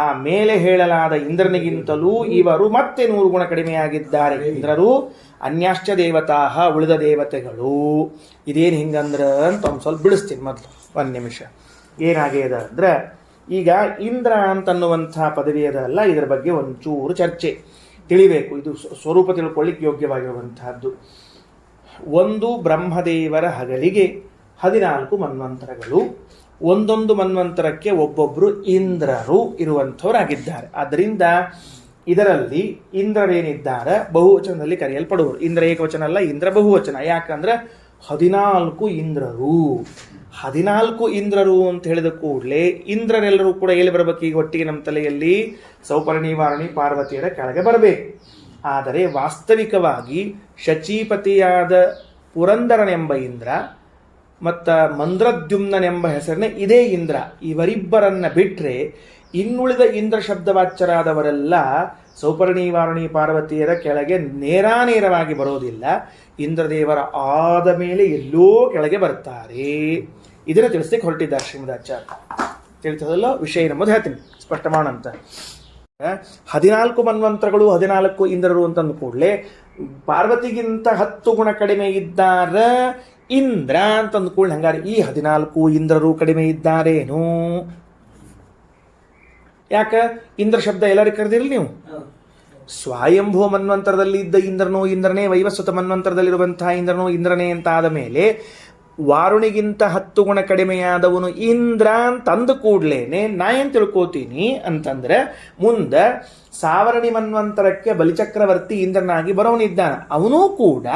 ಆ ಮೇಲೆ ಹೇಳಲಾದ ಇಂದ್ರನಿಗಿಂತಲೂ ಇವರು ಮತ್ತೆ 100 ಗುಣ ಕಡಿಮೆಯಾಗಿದ್ದಾರೆ. ಇಂದ್ರರು ಅನ್ಯಾಶ್ಚ ದೇವತಾಹ, ಉಳಿದ ದೇವತೆಗಳು. ಇದೇನು ಹಿಂಗಂದ್ರ ಅಂತ ಒಂದು ಸ್ವಲ್ಪ ಬಿಡಿಸ್ತೀನಿ ಮೊದಲು, 1 ನಿಮಿಷ. ಏನಾಗ್ಯದ ಅಂದ್ರೆ, ಈಗ ಇಂದ್ರ ಅಂತನ್ನುವಂಥ ಪದವಿ ಅದಲ್ಲ, ಇದರ ಬಗ್ಗೆ ಒಂಚೂರು ಚರ್ಚೆ ತಿಳಿಬೇಕು. ಇದು ಸ್ವರೂಪ ತಿಳ್ಕೊಳ್ಳಿಕ್ಕೆ ಯೋಗ್ಯವಾಗಿರುವಂತಹದ್ದು. ಒಂದು ಬ್ರಹ್ಮದೇವರ ಹಗಲಿಗೆ 14 ಮನ್ವಂತರಗಳು, ಒಂದೊಂದು ಮನ್ವಂತರಕ್ಕೆ ಒಬ್ಬೊಬ್ಬರು ಇಂದ್ರರು ಇರುವಂಥವರಾಗಿದ್ದಾರೆ. ಆದ್ದರಿಂದ ಇದರಲ್ಲಿ ಇಂದ್ರರೇನಿದ್ದಾರೆ ಬಹುವಚನದಲ್ಲಿ ಕರೆಯಲ್ಪಡುವರು. ಇಂದ್ರ ಏಕವಚನ ಅಲ್ಲ, ಇಂದ್ರ ಬಹುವಚನ. ಯಾಕಂದ್ರೆ 14 ಇಂದ್ರರು. 14 ಇಂದ್ರರು ಅಂತ ಹೇಳಿದ ಕೂಡಲೇ ಇಂದ್ರರೆಲ್ಲರೂ ಕೂಡ ಎಲ್ಲಿ ಬರಬೇಕು, ಈಗ ಒಟ್ಟಿಗೆ ನಮ್ಮ ತಲೆಯಲ್ಲಿ ಸೌಪರ್ಣಿ, ವಾರುಣಿ, ಪಾರ್ವತಿಯರ ಕೆಳಗೆ ಬರಬೇಕು. ಆದರೆ ವಾಸ್ತವಿಕವಾಗಿ ಶಚೀಪತಿಯಾದ ಪುರಂದರನೆಂಬ ಇಂದ್ರ ಮತ್ತು ಮಂದ್ರದ್ಯುಮ್ನೆಂಬ ಹೆಸರಿನ ಇದೇ ಇಂದ್ರ, ಇವರಿಬ್ಬರನ್ನ ಬಿಟ್ಟರೆ ಇನ್ನುಳಿದ ಇಂದ್ರ ಶಬ್ದವಾಚ್ಯರಾದವರೆಲ್ಲ ಸೌಪರ್ಣಿ, ವಾರುಣಿ, ಪಾರ್ವತಿಯರ ಕೆಳಗೆ ನೇರಾನೇರವಾಗಿ ಬರೋದಿಲ್ಲ. ಇಂದ್ರದೇವರ ಆದ ಮೇಲೆ ಎಲ್ಲೋ ಕೆಳಗೆ ಬರ್ತಾರೆ. ಇದನ್ನು ತಿಳಿಸ್ಲಿಕ್ಕೆ ಹೊರಟಿದ್ದಾರೆ ಶ್ರೀಮದಾಚಾರ್ಯ. ತಿಳಿತದಲ್ಲ ವಿಷಯ ಎಂಬುದು ಹೇಳ್ತೀನಿ, ಸ್ಪಷ್ಟ ಮಾಡೋಂತ. 14 ಮನ್ವಂತರಗಳು, 14 ಇಂದ್ರರು ಅಂತಂದು ಕೂಡಲೇ ಪಾರ್ವತಿಗಿಂತ 10 ಗುಣ ಕಡಿಮೆ ಇದ್ದಾರೆ ಇಂದ್ರ ಅಂತಂದು ಕೂಡಲೇ ಹಂಗಾರೆ ಈ 14 ಇಂದ್ರರು ಕಡಿಮೆ ಇದ್ದಾರೇನು? ಯಾಕ ಇಂದ್ರ ಶಬ್ದ ಎಲ್ಲರಿಗೂ ಕರೆದಿರಲಿ ನೀವು. ಸ್ವಯಂಭೂ ಮನ್ವಂತರದಲ್ಲಿ ಇದ್ದ ಇಂದ್ರನೋ ಇಂದ್ರನೇ, ವೈವಸ್ವತ ಮನ್ವಂತರದಲ್ಲಿರುವಂತಹ ಇಂದ್ರನೋ ಇಂದ್ರನೇ ಅಂತ ಆದ ಮೇಲೆ ವಾರುಣಿಗಿಂತ 10 ಗುಣ ಕಡಿಮೆಯಾದವನು ಇಂದ್ರ ಅಂತಂದು ಕೂಡ್ಲೇನೆ ನಾ ಏನ್ ತಿಳ್ಕೋತೀನಿ ಅಂತಂದ್ರೆ ಮುಂದೆ ಸಾವರಣಿ ಮನ್ವಂತರಕ್ಕೆ ಬಲಿಚಕ್ರವರ್ತಿ ಇಂದ್ರನಾಗಿ ಬರೋನಿದ್ದಾನ, ಅವನೂ ಕೂಡ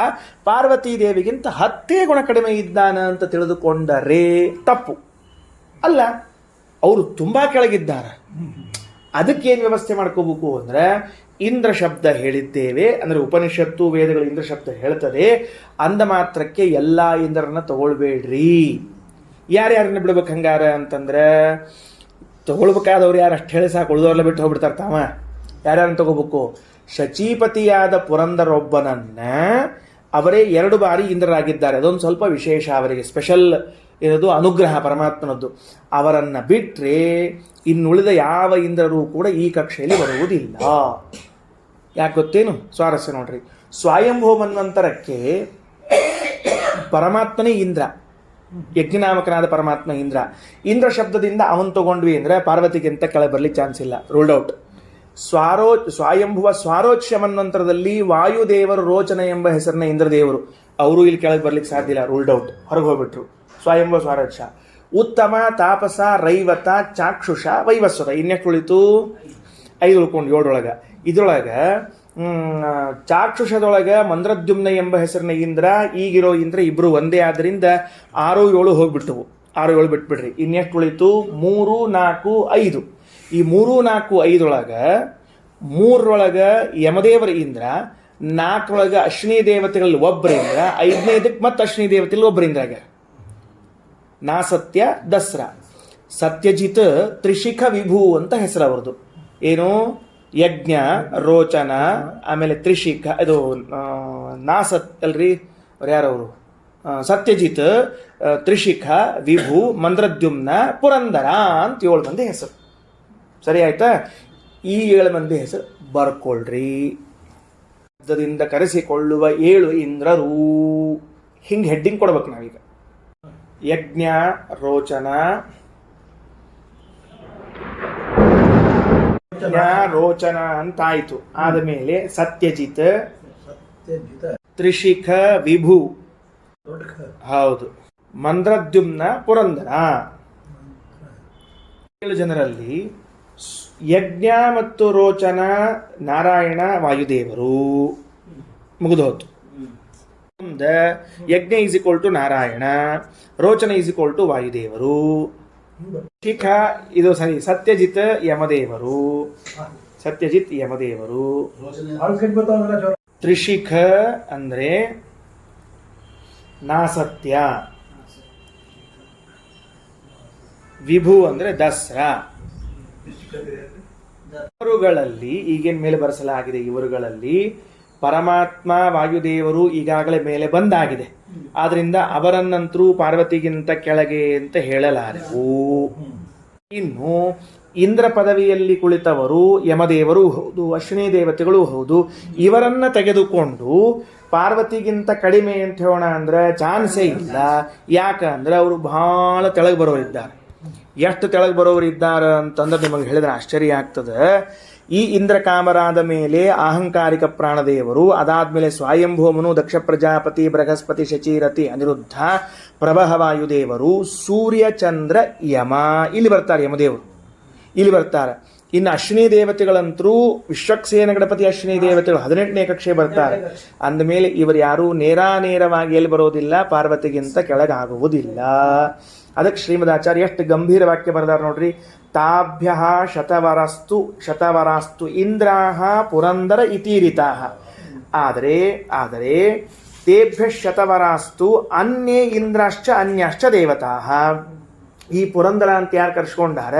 ಪಾರ್ವತೀ ದೇವಿಗಿಂತ 10 ಗುಣ ಕಡಿಮೆ ಇದ್ದಾನ ಅಂತ ತಿಳಿದುಕೊಂಡರೆ ತಪ್ಪು ಅಲ್ಲ. ಅವರು ತುಂಬಾ ಕೆಳಗಿದ್ದಾರೆ. ಅದಕ್ಕೇನು ವ್ಯವಸ್ಥೆ ಮಾಡ್ಕೋಬೇಕು ಅಂದ್ರೆ ಇಂದ್ರ ಶಬ್ದ ಹೇಳಿದ್ದೇವೆ ಅಂದ್ರೆ ಉಪನಿಷತ್ತು ವೇದಗಳು ಇಂದ್ರ ಶಬ್ದ ಹೇಳ್ತದೆ ಅಂದ ಮಾತ್ರಕ್ಕೆ ಎಲ್ಲಾ ಇಂದ್ರನ ತಗೊಳ್ಬೇಡ್ರಿ. ಯಾರ್ಯಾರನ್ನ ಬಿಡ್ಬೇಕು ಹಂಗಾರ ಅಂತಂದ್ರೆ ತಗೊಳ್ಬೇಕಾದವ್ರು ಯಾರು ಅಷ್ಟು ಹೇಳಿ ಸಾಕು, ಉಳಿದವ್ರೆಲ್ಲ ಬಿಟ್ಟು ಹೋಗ್ಬಿಡ್ತಾರೆ. ತಾವ ಯಾರ್ಯಾರನ್ನ ತಗೋಬೇಕು? ಶಚೀಪತಿಯಾದ ಪುರಂದರೊಬ್ಬನನ್ನ ಅವರೇ 2 ಬಾರಿ ಇಂದ್ರರಾಗಿದ್ದಾರೆ. ಅದೊಂದು ಸ್ವಲ್ಪ ವಿಶೇಷ, ಅವರಿಗೆ ಸ್ಪೆಷಲ್ ಇರೋದು ಅನುಗ್ರಹ ಪರಮಾತ್ಮನದ್ದು. ಅವರನ್ನ ಬಿಟ್ರೆ ಇನ್ನುಳಿದ ಯಾವ ಇಂದ್ರರು ಕೂಡ ಈ ಕಕ್ಷೆಯಲ್ಲಿ ಬರುವುದಿಲ್ಲ. ಯಾಕೆ ಗೊತ್ತೇನು? ಸ್ವಾರಸ್ಯ ನೋಡ್ರಿ. ಸ್ವಯಂಭೂ ಮನ್ವಂತರಕ್ಕೆ ಪರಮಾತ್ಮನೇ ಇಂದ್ರ, ಯಜ್ಞನಾಮಕನಾದ ಪರಮಾತ್ಮ ಇಂದ್ರ. ಇಂದ್ರ ಶಬ್ದದಿಂದ ಅವನ್ ತಗೊಂಡ್ವಿ ಅಂದ್ರೆ ಪಾರ್ವತಿಗಿಂತ ಕೆಳಗೆ ಬರ್ಲಿಕ್ಕೆ ಚಾನ್ಸ್ ಇಲ್ಲ, ರೂಲ್ಡ್ ಔಟ್. ಸ್ವಯಂಭುವ ಸ್ವಾರೋಚ್ಯ ಮನ್ವಂತರದಲ್ಲಿ ವಾಯುದೇವರು ರೋಚನ ಎಂಬ ಹೆಸರಿನ ಇಂದ್ರದೇವರು, ಅವರು ಇಲ್ಲಿ ಕೆಳಗೆ ಬರ್ಲಿಕ್ಕೆ ಸಾಧ್ಯ ಇಲ್ಲ, ರೂಲ್ಡ್ ಔಟ್, ಹೊರಗೆ ಹೋಗ್ಬಿಟ್ರು. ಸ್ವಯಂಭವ ಸ್ವಾರೋಚ್ಯ. ಉತ್ತಮ, ತಾಪಸ, ರೈವತ, ಚಾಕ್ಷುಷ, ವೈವಸ್ವತ, ಇನ್ನೆಷ್ಟು ಉಳಿತು? 5 ಉಳ್ಕೊಂಡು 7 ಇದ್ರೊಳಗ ಚಾಕ್ಷುಷದೊಳಗ ಮಂದ್ರದ್ಯುಮ್ನ ಎಂಬ ಹೆಸರಿನ ಇಂದ್ರ, ಈಗಿರೋ ಇಂದ್ರ ಇಬ್ರು ಒಂದೇ ಆದ್ರಿಂದ 6, 7 ಹೋಗ್ಬಿಟ್ಟವು. 6, 7 ಬಿಟ್ಬಿಡ್ರಿ. ಇನ್ನೆಷ್ಟು ಉಳಿತು? 3, 4, 5. ಈ 3, 4, 5 3 ಯಮದೇವರ ಇಂದ್ರ, 4 ಅಶ್ವಿನಿ ದೇವತೆಗಳಲ್ಲಿ ಒಬ್ಬರಿಂದ, 5ನೇದಕ್ಕೆ ಮತ್ತೆ ಅಶ್ವಿನಿ ದೇವತೆಗಳಲ್ಲಿ ಒಬ್ಬರಿಂದ್ರಾಗ ನಾ ಸತ್ಯ ದಸರಾ ಸತ್ಯಜಿತ್ ತ್ರಿಶಿಖ ವಿಭು ಅಂತ ಹೆಸರು ಅವ್ರದ್ದು. ಏನು? ಯಜ್ಞ, ರೋಚನ, ಆಮೇಲೆ ತ್ರಿಶಿಖ, ಇದು ನಾಸತ್ ಅಲ್ರಿ, ಅವ್ರು ಯಾರವರು? ಸತ್ಯಜಿತ್, ತ್ರಿಶಿಖ, ವಿಭು, ಮಂದ್ರದ್ಯುಮ್ನ, ಪುರಂದರ ಅಂತ 7 ಮಂದಿ ಹೆಸರು. ಸರಿ ಆಯ್ತಾ? ಈ 7 ಮಂದಿ ಹೆಸರು ಬರ್ಕೊಳ್ರಿ. ಶಬ್ದದಿಂದ ಕರೆಸಿಕೊಳ್ಳುವ 7 ಇಂದ್ರರು, ಹಿಂಗೆ ಹೆಡ್ಡಿಂಗ್ ಕೊಡ್ಬೇಕು ನಾವೀಗ. ಯಜ್ಞ, ರೋಚನ, ರೋಚನ ಅಂತಾಯ್ತು. ಆದಮೇಲೆ ಸತ್ಯಜಿತ್, ತ್ರಿಶಿಖ, ವಿಭು, ಹೌದು, ಮಂದ್ರದ್ಯುಮ್ನ, ಪುರಂದರ. 7 ಜನರಲ್ಲಿ ಯಜ್ಞ ಮತ್ತು ರೋಚನ ನಾರಾಯಣ ವಾಯುದೇವರು, ಮುಗಿದೋತು. ಯಜ್ಞ ಈಸ್ ಈಕ್ವಲ್ ಟು ನಾರಾಯಣ, ರೋಚನ ಈಸ್ ಈಕ್ವಲ್ ಟು ವಾಯುದೇವರು, ಶಿಖ ಇದು ಸರಿ ಸತ್ಯಜಿತ್ ಯಮದೇವರು, ಸತ್ಯಜಿತ್ ಯಮದೇವರು, ತ್ರಿಶಿಖ ಅಂದ್ರೆ ನಾಸತ್ಯ, ವಿಭು ಅಂದ್ರೆ ದಸರಾ. ಇವರುಗಳಲ್ಲಿ ಈಗೇನ್ ಮೇಲೆ ಬರೆಸಲಾಗಿದೆ, ಇವರುಗಳಲ್ಲಿ ಪರಮಾತ್ಮ ವಾಯುದೇವರು ಈಗಾಗಲೇ ಮೇಲೆ ಬಂದಾಗಿದೆ. ಆದ್ರಿಂದ ಅವರನ್ನಂತರೂ ಪಾರ್ವತಿಗಿಂತ ಕೆಳಗೆ ಅಂತ ಹೇಳಲಾರೆವು. ಇನ್ನು ಇಂದ್ರ ಪದವಿಯಲ್ಲಿ ಕುಳಿತವರು ಯಮದೇವರು ಹೌದು, ಅಶ್ವಿನಿ ದೇವತೆಗಳು ಹೌದು. ಇವರನ್ನ ತೆಗೆದುಕೊಂಡು ಪಾರ್ವತಿಗಿಂತ ಕಡಿಮೆ ಅಂತ ಹೇಳೋಣ ಅಂದ್ರೆ ಚಾನ್ಸೇ ಇಲ್ಲ. ಯಾಕಂದ್ರೆ ಅವರು ಬಹಳ ತೆಳಗೆ ಬರೋರಿದ್ದಾರೆ. ಎಷ್ಟು ತೆಳಗೆ ಬರೋರಿದ್ದಾರೆ ಅಂತಂದ್ರೆ ನಿಮಗೆ ಹೇಳಿದ್ರೆ ಆಶ್ಚರ್ಯ ಆಗ್ತದೆ. ಈ ಇಂದ್ರ ಕಾಮರಾದ ಮೇಲೆ ಅಹಂಕಾರಿಕ ಪ್ರಾಣದೇವರು, ಅದಾದ್ಮೇಲೆ ಸ್ವಯಂಭೂಮನು, ದಕ್ಷ ಪ್ರಜಾಪತಿ, ಬೃಹಸ್ಪತಿ, ಶಚೀರತಿ, ಅನಿರುದ್ಧ, ಪ್ರಭಹ ವಾಯುದೇವರು, ಸೂರ್ಯ, ಚಂದ್ರ, ಯಮ ಇಲ್ಲಿ ಬರ್ತಾರೆ. ಯಮದೇವರು ಇಲ್ಲಿ ಬರ್ತಾರೆ. ಇನ್ನು ಅಶ್ವಿನಿ ದೇವತೆಗಳಂತರೂ ವಿಶ್ವಕ್ಸೇನ ಗಣಪತಿ ಅಶ್ವಿನಿ ದೇವತೆಗಳು 18ನೇ ಕಕ್ಷೆ ಬರ್ತಾರೆ. ಅಂದಮೇಲೆ ಇವರು ಯಾರು ನೇರವಾಗಿ ಎಲ್ಲಿ ಬರೋದಿಲ್ಲ, ಪಾರ್ವತಿಗಿಂತ ಕೆಳಗಾಗುವುದಿಲ್ಲ. ಅದಕ್ಕೆ ಶ್ರೀಮದಾಚಾರ್ಯ ಎಷ್ಟು ಗಂಭೀರ ವಾಕ್ಯ ಬರೆದಾರ ನೋಡ್ರಿ. ತಾಭ್ಯ ಶತವರಾಸ್ತು ಇಂದ್ರಾಹ ಪುರಂದರ ಇತೀರಿತಾಹ. ಆದರೆ ತೇಭ್ಯ ಶತವರಾಸ್ತು ಅನ್ಯೇ ಇಂದ್ರಾಶ್ಚ ಅನ್ಯಾಶ್ಚ ದೇವತಾಹ. ಈ ಪುರಂದರ ಅಂತ ಯಾರು ಕರ್ಸ್ಕೊಂಡಾರ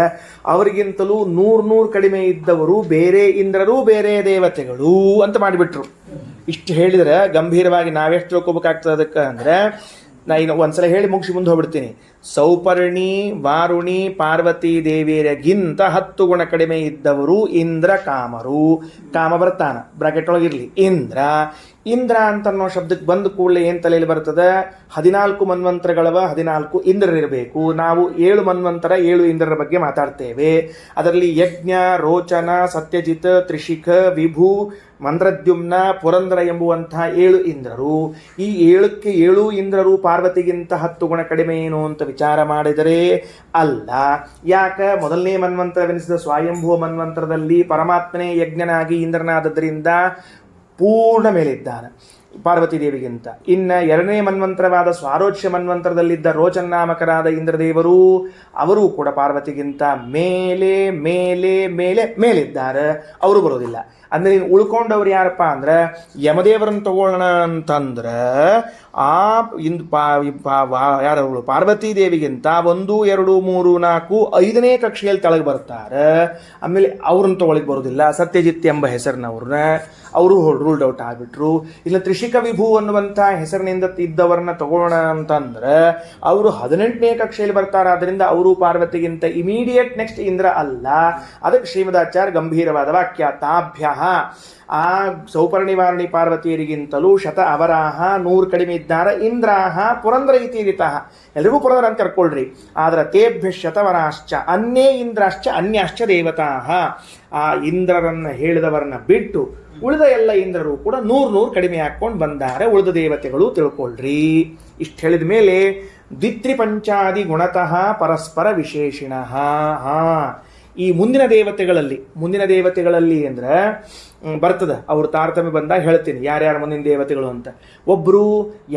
ಅವರಿಗಿಂತಲೂ 100 ಕಡಿಮೆ ಇದ್ದವರು ಬೇರೆ ಇಂದ್ರರು, ಬೇರೆ ದೇವತೆಗಳು ಅಂತ ಮಾಡಿಬಿಟ್ರು. ಇಷ್ಟು ಹೇಳಿದ್ರೆ ಗಂಭೀರವಾಗಿ ನಾವೆಷ್ಟು ತಿಳ್ಕೊಬೇಕಾಗ್ತದೆ ಅದಕ್ಕೆ ಅಂದ್ರೆ, ನಾ ಈಗ ಒಂದ್ಸಲ ಹೇಳಿ ಮುಗಿಸಿ ಮುಂದೆ ಹೋಗ್ಬಿಡ್ತೀನಿ. ಸೌಪರ್ಣಿ ವಾರುಣಿ ಪಾರ್ವತಿ ದೇವಿಯರಿಗಿಂತ 10 ಗುಣ ಕಡಿಮೆ ಇದ್ದವರು ಇಂದ್ರ ಕಾಮರು. ಕಾಮ ಬರ್ತಾನ, ಬ್ರಾಕೆಟ್ ಒಳಗಿರ್ಲಿ. ಇಂದ್ರ ಅಂತ ಅನ್ನೋ ಶಬ್ದಕ್ಕೆ ಬಂದ ಕೂಡಲೇ ಏನ್ ತಲೆಯಲ್ಲಿ ಬರ್ತದೆ? 14 ಮನ್ವಂತರಗಳವ, 14 ಇಂದ್ರರಿರಬೇಕು. ನಾವು 7 ಮನ್ವಂತರ 7 ಇಂದ್ರರ ಬಗ್ಗೆ ಮಾತಾಡ್ತೇವೆ. ಅದರಲ್ಲಿ ಯಜ್ಞ, ರೋಚನ, ಸತ್ಯಜಿತ್, ತ್ರಿಶಿಖ, ವಿಭು, ಮಂದ್ರದ್ಯುಮ್ನ, ಪುರಂದರ ಎಂಬುವಂತಹ 7 ಇಂದ್ರರು. ಈ 7ಕ್ಕೆ 7 ಇಂದ್ರರು ಪಾರ್ವತಿಗಿಂತ 10 ಗುಣ ಕಡಿಮೆ ಏನು ಅಂತ ವಿಚಾರ ಮಾಡಿದರೆ ಅಲ್ಲ. ಯಾಕ? ಮೊದಲನೇ ಮನ್ವಂತರವೆನಿಸಿದ ಸ್ವಾಯಂಭುವ ಮನ್ವಂತರದಲ್ಲಿ ಪರಮಾತ್ಮನೇ ಯಜ್ಞನಾಗಿ ಇಂದ್ರನಾದದ್ದರಿಂದ ಪೂರ್ಣ ಮೇಲಿದ್ದಾನೆ ಪಾರ್ವತಿ ದೇವಿಗಿಂತ. ಇನ್ನ 2ನೇ ಮನ್ವಂತರವಾದ ಸ್ವಾರೋಚ್ಯ ಮನ್ವಂತರದಲ್ಲಿದ್ದ ರೋಚನಾಮಕರಾದ ಇಂದ್ರದೇವರು ಅವರು ಕೂಡ ಪಾರ್ವತಿಗಿಂತ ಮೇಲೆ ಮೇಲೆ ಮೇಲೆ ಮೇಲಿದ್ದಾರೆ, ಅವರು ಬರೋದಿಲ್ಲ. ಅಂದ್ರೆ ನೀನು ಉಳ್ಕೊಂಡವ್ರು ಯಾರಪ್ಪ ಅಂದ್ರೆ ಯಮದೇವರನ್ನು ತಗೊಳ್ಳೋಣ ಅಂತಂದ್ರೆ ಯಾರವರು ಪಾರ್ವತಿ ದೇವಿಗಿಂತ 1, 2, 3, 4, 5ನೇ ಕಕ್ಷೆಯಲ್ಲಿ ತೆಳಗೆ ಬರ್ತಾರೆ. ಆಮೇಲೆ ಅವ್ರನ್ನ ತಗೊಳ್ಳಿಕ್ ಬರೋದಿಲ್ಲ. ಸತ್ಯಜಿತ್ ಎಂಬ ಹೆಸರಿನವ್ರನ್ನ ಅವರು ರೂಲ್ಡ್ ಔಟ್ ಆಗ್ಬಿಟ್ರು. ಇಲ್ಲ ತ್ರಿಶಿಕ ವಿಭು ಅನ್ನುವಂಥ ಹೆಸರಿನಿಂದ ಇದ್ದವರನ್ನ ತಗೊಳ್ಳೋಣ ಅಂತಂದ್ರೆ ಅವರು 18ನೇ ಕಕ್ಷೆಯಲ್ಲಿ ಬರ್ತಾರೆ. ಆದ್ರಿಂದ ಅವರು ಪಾರ್ವತಿಗಿಂತ ಇಮಿಡಿಯೇಟ್ ನೆಕ್ಸ್ಟ್ ಇಂದ್ರ ಅಲ್ಲ. ಅದಕ್ಕೆ ಶ್ರೀಮದಾಚಾರ್ಯ ಗಂಭೀರವಾದ ವಾಕ್ಯ, ತಾಭ್ಯ ಆ ಸೌಪರ್ಣಿವಾರಣಿ ಪಾರ್ವತಿಯರಿಗಿಂತಲೂ ಶತ ಅವರಾಹ 100 ಕಡಿಮೆ ಇದ್ದಾರೆ. ಇಂದ್ರಾಹ ಪುರಂದರ ಇತೀರಿತಃ, ಎಲ್ರಿಗೂ ಪುರಂದರ ಅಂತ ಕರ್ಕೊಳ್ರಿ. ಆದ್ರೆ ತೇಭ್ಯ ಶತವರಾಶ್ಚ ಅನ್ಯೇ ಇಂದ್ರಾಶ್ಚ ಅನ್ಯಾಶ್ಚ ದೇವತಾಹ, ಆ ಇಂದ್ರರನ್ನ ಹೇಳಿದವರನ್ನ ಬಿಟ್ಟು ಉಳಿದ ಎಲ್ಲ ಇಂದ್ರರು ಕೂಡ 100 ಕಡಿಮೆ ಹಾಕೊಂಡು ಬಂದಾರೆ. ಉಳಿದ ದೇವತೆಗಳು ತಿಳ್ಕೊಳ್ರಿ. ಇಷ್ಟು ಹೇಳಿದ ಮೇಲೆ ದ್ವಿತ್ರಿಪಂಚಾದಿ ಗುಣತಃ ಪರಸ್ಪರ ವಿಶೇಷಿಣಃ. ಈ ಮುಂದಿನ ದೇವತೆಗಳಲ್ಲಿ ಅಂದ್ರೆ ಬರ್ತದ, ಅವ್ರ ತಾರತಮ್ಯ ಬಂದಾಗ ಹೇಳ್ತೀನಿ ಯಾರ್ಯಾರು ಮುಂದಿನ ದೇವತೆಗಳು ಅಂತ. ಒಬ್ರು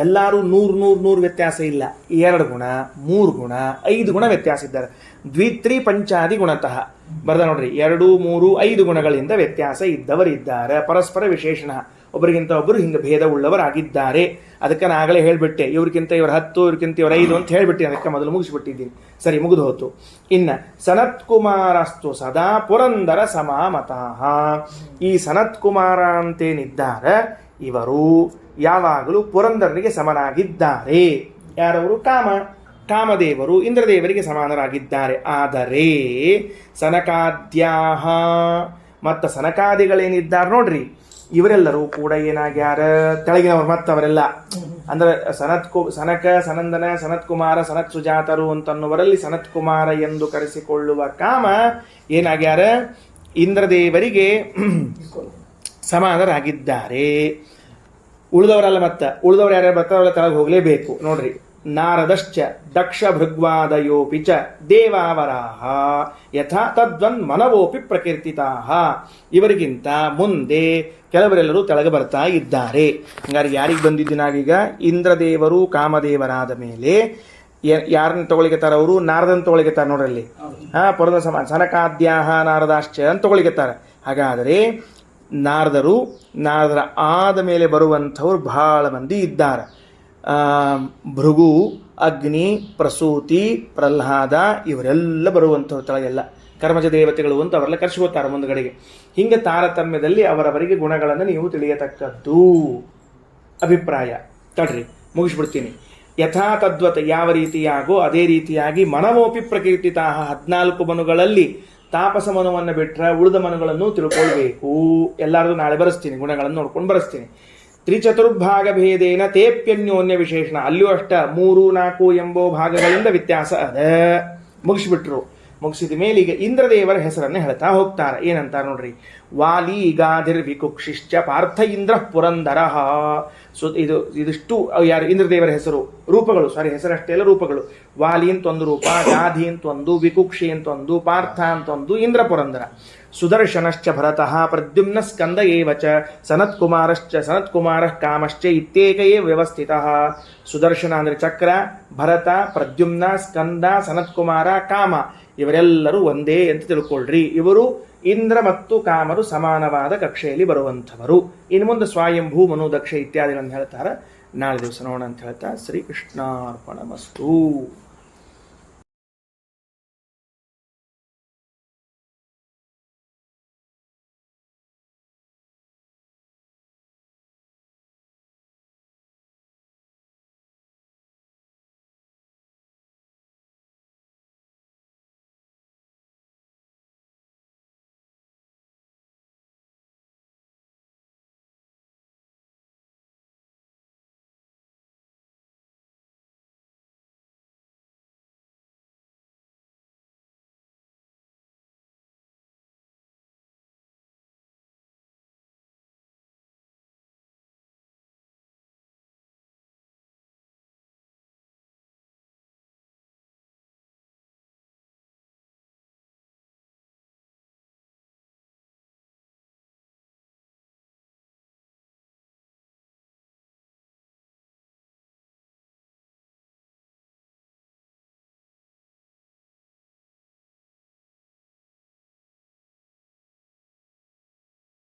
ಎಲ್ಲರೂ 100 ವ್ಯತ್ಯಾಸ ಇಲ್ಲ, 2 ಗುಣ 3 ಗುಣ 5 ಗುಣ ವ್ಯತ್ಯಾಸ ಇದ್ದಾರೆ. ದ್ವಿತ್ರಿ ಪಂಚಾದಿ ಗುಣತಃ ಬರ್ದ ನೋಡ್ರಿ, 2, 3, 5 ಗುಣಗಳಿಂದ ವ್ಯತ್ಯಾಸ ಇದ್ದವರಿದ್ದಾರೆ. ಪರಸ್ಪರ ವಿಶೇಷಣ, ಒಬ್ಬರಿಗಿಂತ ಒಬ್ಬರು ಹಿಂಗೆ ಭೇದ ಉಳ್ಳವರಾಗಿದ್ದಾರೆ. ಅದಕ್ಕೆ ನಾನು ಆಗಲೇ ಹೇಳ್ಬಿಟ್ಟೆ, ಇವ್ರಿಗಿಂತ ಇವ್ರ 10, ಇವ್ರಿಗಿಂತ ಇವ್ರ 5 ಅಂತ ಹೇಳ್ಬಿಟ್ಟೆ. ಅದಕ್ಕೆ ಮೊದಲು ಮುಗಿಸ್ಬಿಟ್ಟಿದ್ದೀನಿ. ಸರಿ, ಮುಗಿದು ಹೋತು. ಇನ್ನ ಸನತ್ ಕುಮಾರಸ್ತು ಸದಾ ಪುರಂದರ ಸಮಾಮತಃ. ಈ ಸನತ್ ಕುಮಾರ ಅಂತೇನಿದ್ದಾರೆ ಇವರು ಯಾವಾಗಲೂ ಪುರಂದರನಿಗೆ ಸಮನಾಗಿದ್ದಾರೆ. ಯಾರವರು? ಕಾಮದೇವರು ಇಂದ್ರದೇವರಿಗೆ ಸಮಾನರಾಗಿದ್ದಾರೆ. ಆದರೆ ಸನಕಾದ್ಯಾಹ ಮತ್ತು ಸನಕಾದಿಗಳೇನಿದ್ದಾರೆ ನೋಡ್ರಿ, ಇವರೆಲ್ಲರೂ ಕೂಡ ಏನಾಗ್ಯಾರ? ಕೆಳಗಿನವರು ಮತ್ತವರೆಲ್ಲ ಅಂದ್ರೆ ಸನಕ, ಸನಂದನ, ಸನತ್ ಕುಮಾರ, ಸನತ್ ಸುಜಾತರು ಅಂತನ್ನುವರಲ್ಲಿ ಸನತ್ ಕುಮಾರ ಎಂದು ಕರೆಸಿಕೊಳ್ಳುವ ಕಾಮ ಏನಾಗ್ಯಾರ? ಇಂದ್ರದೇವರಿಗೆ ಸಮಾನರಾಗಿದ್ದಾರೆ. ಉಳಿದವರಲ್ಲ. ಉಳಿದವರು ಯಾರ್ಯಾರು ಬರ್ತಾರೆ ಅವರ ಕೆಳಗೆ ಹೋಗಲೇಬೇಕು. ನೋಡ್ರಿ, ನಾರದಶ್ಚ ದಕ್ಷ ಭೃಗ್ವಾದಯೋಪಿ ಚ ದೇವಾವರಾಹ ಯಥಾ ತದ್ವನ್ ಮನವೋಪಿ ಪ್ರಕೀರ್ತಿತಾಹ. ಇವರಿಗಿಂತ ಮುಂದೆ ಕೆಲವರೆಲ್ಲರೂ ತೆಳಗೆ ಬರ್ತಾ ಇದ್ದಾರೆ. ಹಂಗಾರೆ ಯಾರಿಗೆ ಬಂದಿದ್ದೀನಾಗೀಗ? ಇಂದ್ರದೇವರು ಕಾಮದೇವರಾದ ಮೇಲೆ ಯಾರನ್ನ ತಗೊಳಿಕತ್ತಾರ? ಅವರು ನಾರದನ್ ತಗೊಳಿಕತ್ತಾರ. ನೋಡ್ರಲ್ಲಿ ಪುರದ ಸನಕಾದ್ಯಾಹ ನಾರದಾಶ್ಚ ಅಂತ ತಗೊಳಿಕತ್ತಾರ. ಹಾಗಾದರೆ ನಾರದರ ಆದ ಮೇಲೆ ಬರುವಂಥವ್ರು ಬಹಳ ಮಂದಿ ಇದ್ದಾರೆ. ಭೃಗು, ಅಗ್ನಿ, ಪ್ರಸೂತಿ, ಪ್ರಹ್ಲಾದ ಇವರೆಲ್ಲ ಬರುವಂಥವ್ರು ತಳಗೆಲ್ಲ ಕರ್ಮಜ ದೇವತೆಗಳು ಅಂತ ಅವರೆಲ್ಲ ಕರ್ಸ್ಕೋತಾರೆ ಮುಂದುಗಡೆಗೆ. ಹಿಂಗೆ ತಾರತಮ್ಯದಲ್ಲಿ ಅವರವರಿಗೆ ಗುಣಗಳನ್ನು ನೀವು ತಿಳಿಯತಕ್ಕದ್ದು ಅಭಿಪ್ರಾಯ. ತಡ್ರಿ, ಮುಗಿಸ್ಬಿಡ್ತೀನಿ. ಯಥಾ ತದ್ವತ್, ಯಾವ ರೀತಿಯಾಗೋ ಅದೇ ರೀತಿಯಾಗಿ ಮನವೋಪಿ ಪ್ರಕೀರ್ತಿತಾ. 14 ಮನುಗಳಲ್ಲಿ ತಾಪಸ ಮನುವನ್ನು ಬಿಟ್ಟರೆ ಉಳಿದ ಮನುಗಳನ್ನು ತಿಳ್ಕೊಳ್ಬೇಕು. ಎಲ್ಲರದು ನಾಳೆ ಬರೆಸ್ತೀನಿ, ಗುಣಗಳನ್ನು ನೋಡ್ಕೊಂಡು ಬರೆಸ್ತೀನಿ. ತ್ರಿಚತುರ್ಭಾಗ ಭೇದೇನ ತೇಪ್ಯನ್ಯೋನ್ಯ ವಿಶೇಷಣ. ಅಲ್ಲಿಯೂ ಅಷ್ಟ 3, 4 ಎಂಬೋ ಭಾಗಗಳಿಂದ ವ್ಯತ್ಯಾಸ ಅದ. ಮುಗಿಸ್ಬಿಟ್ರು. ಮುಗಿಸಿದ ಮೇಲೆ ಈಗ ಇಂದ್ರದೇವರ ಹೆಸರನ್ನು ಹೇಳ್ತಾ ಹೋಗ್ತಾರೆ. ಏನಂತಾರೆ ನೋಡ್ರಿ, ವಾಲಿ ಗಾಧಿರ್ ವಿಕುಕ್ಷಿಶ್ಚ ಪಾರ್ಥ ಇಂದ್ರ ಪುರಂದರ. ಇದಿಷ್ಟು ಯಾರು ಇಂದ್ರದೇವರ ಹೆಸರು, ರೂಪಗಳು. ಹೆಸರಷ್ಟೇ ಅಲ್ಲ, ರೂಪಗಳು. ವಾಲಿ ಅಂತ ಒಂದು ರೂಪ, ಗಾಧಿ ಅಂತ ಒಂದು, ವಿಕುಕ್ಷಿ ಅಂತ ಒಂದು, ಪಾರ್ಥ ಅಂತ ಒಂದು, ಇಂದ್ರ ಪುರಂದರ. ಸುದರ್ಶನಶ್ಚ ಭರತಃ ಪ್ರದ್ಯುಮ್ನ ಸ್ಕಂದ ಏವ ಚ ಸನತ್ಕುಮಾರ ಕಾಮಶ್ಚ ಇತ್ಯೇಕಯೇ ವ್ಯವಸ್ಥಿತಃ. ಸುದರ್ಶನ ಅಂದರೆ ಚಕ್ರ, ಭರತ, ಪ್ರದ್ಯುಮ್ನ, ಸ್ಕಂದ, ಸನತ್ಕುಮಾರ, ಕಾಮ ಇವರೆಲ್ಲರೂ ಒಂದೇ ಅಂತ ತಿಳ್ಕೊಳ್ರಿ. ಇವರು ಇಂದ್ರ ಮತ್ತು ಕಾಮರು ಸಮಾನವಾದ ಕಕ್ಷೆಯಲ್ಲಿ ಬರುವಂಥವರು. ಇನ್ನು ಮುಂದೆ ಸ್ವಯಂಭೂ, ಮನು, ದಕ್ಷ ಇತ್ಯಾದಿಗಳನ್ನು ಹೇಳ್ತಾರೆ. ನಾಳೆ ದಿವಸ ನೋಡೋಣ ಅಂತ ಹೇಳ್ತಾ ಶ್ರೀಕೃಷ್ಣಾರ್ಪಣಮಸ್ತು.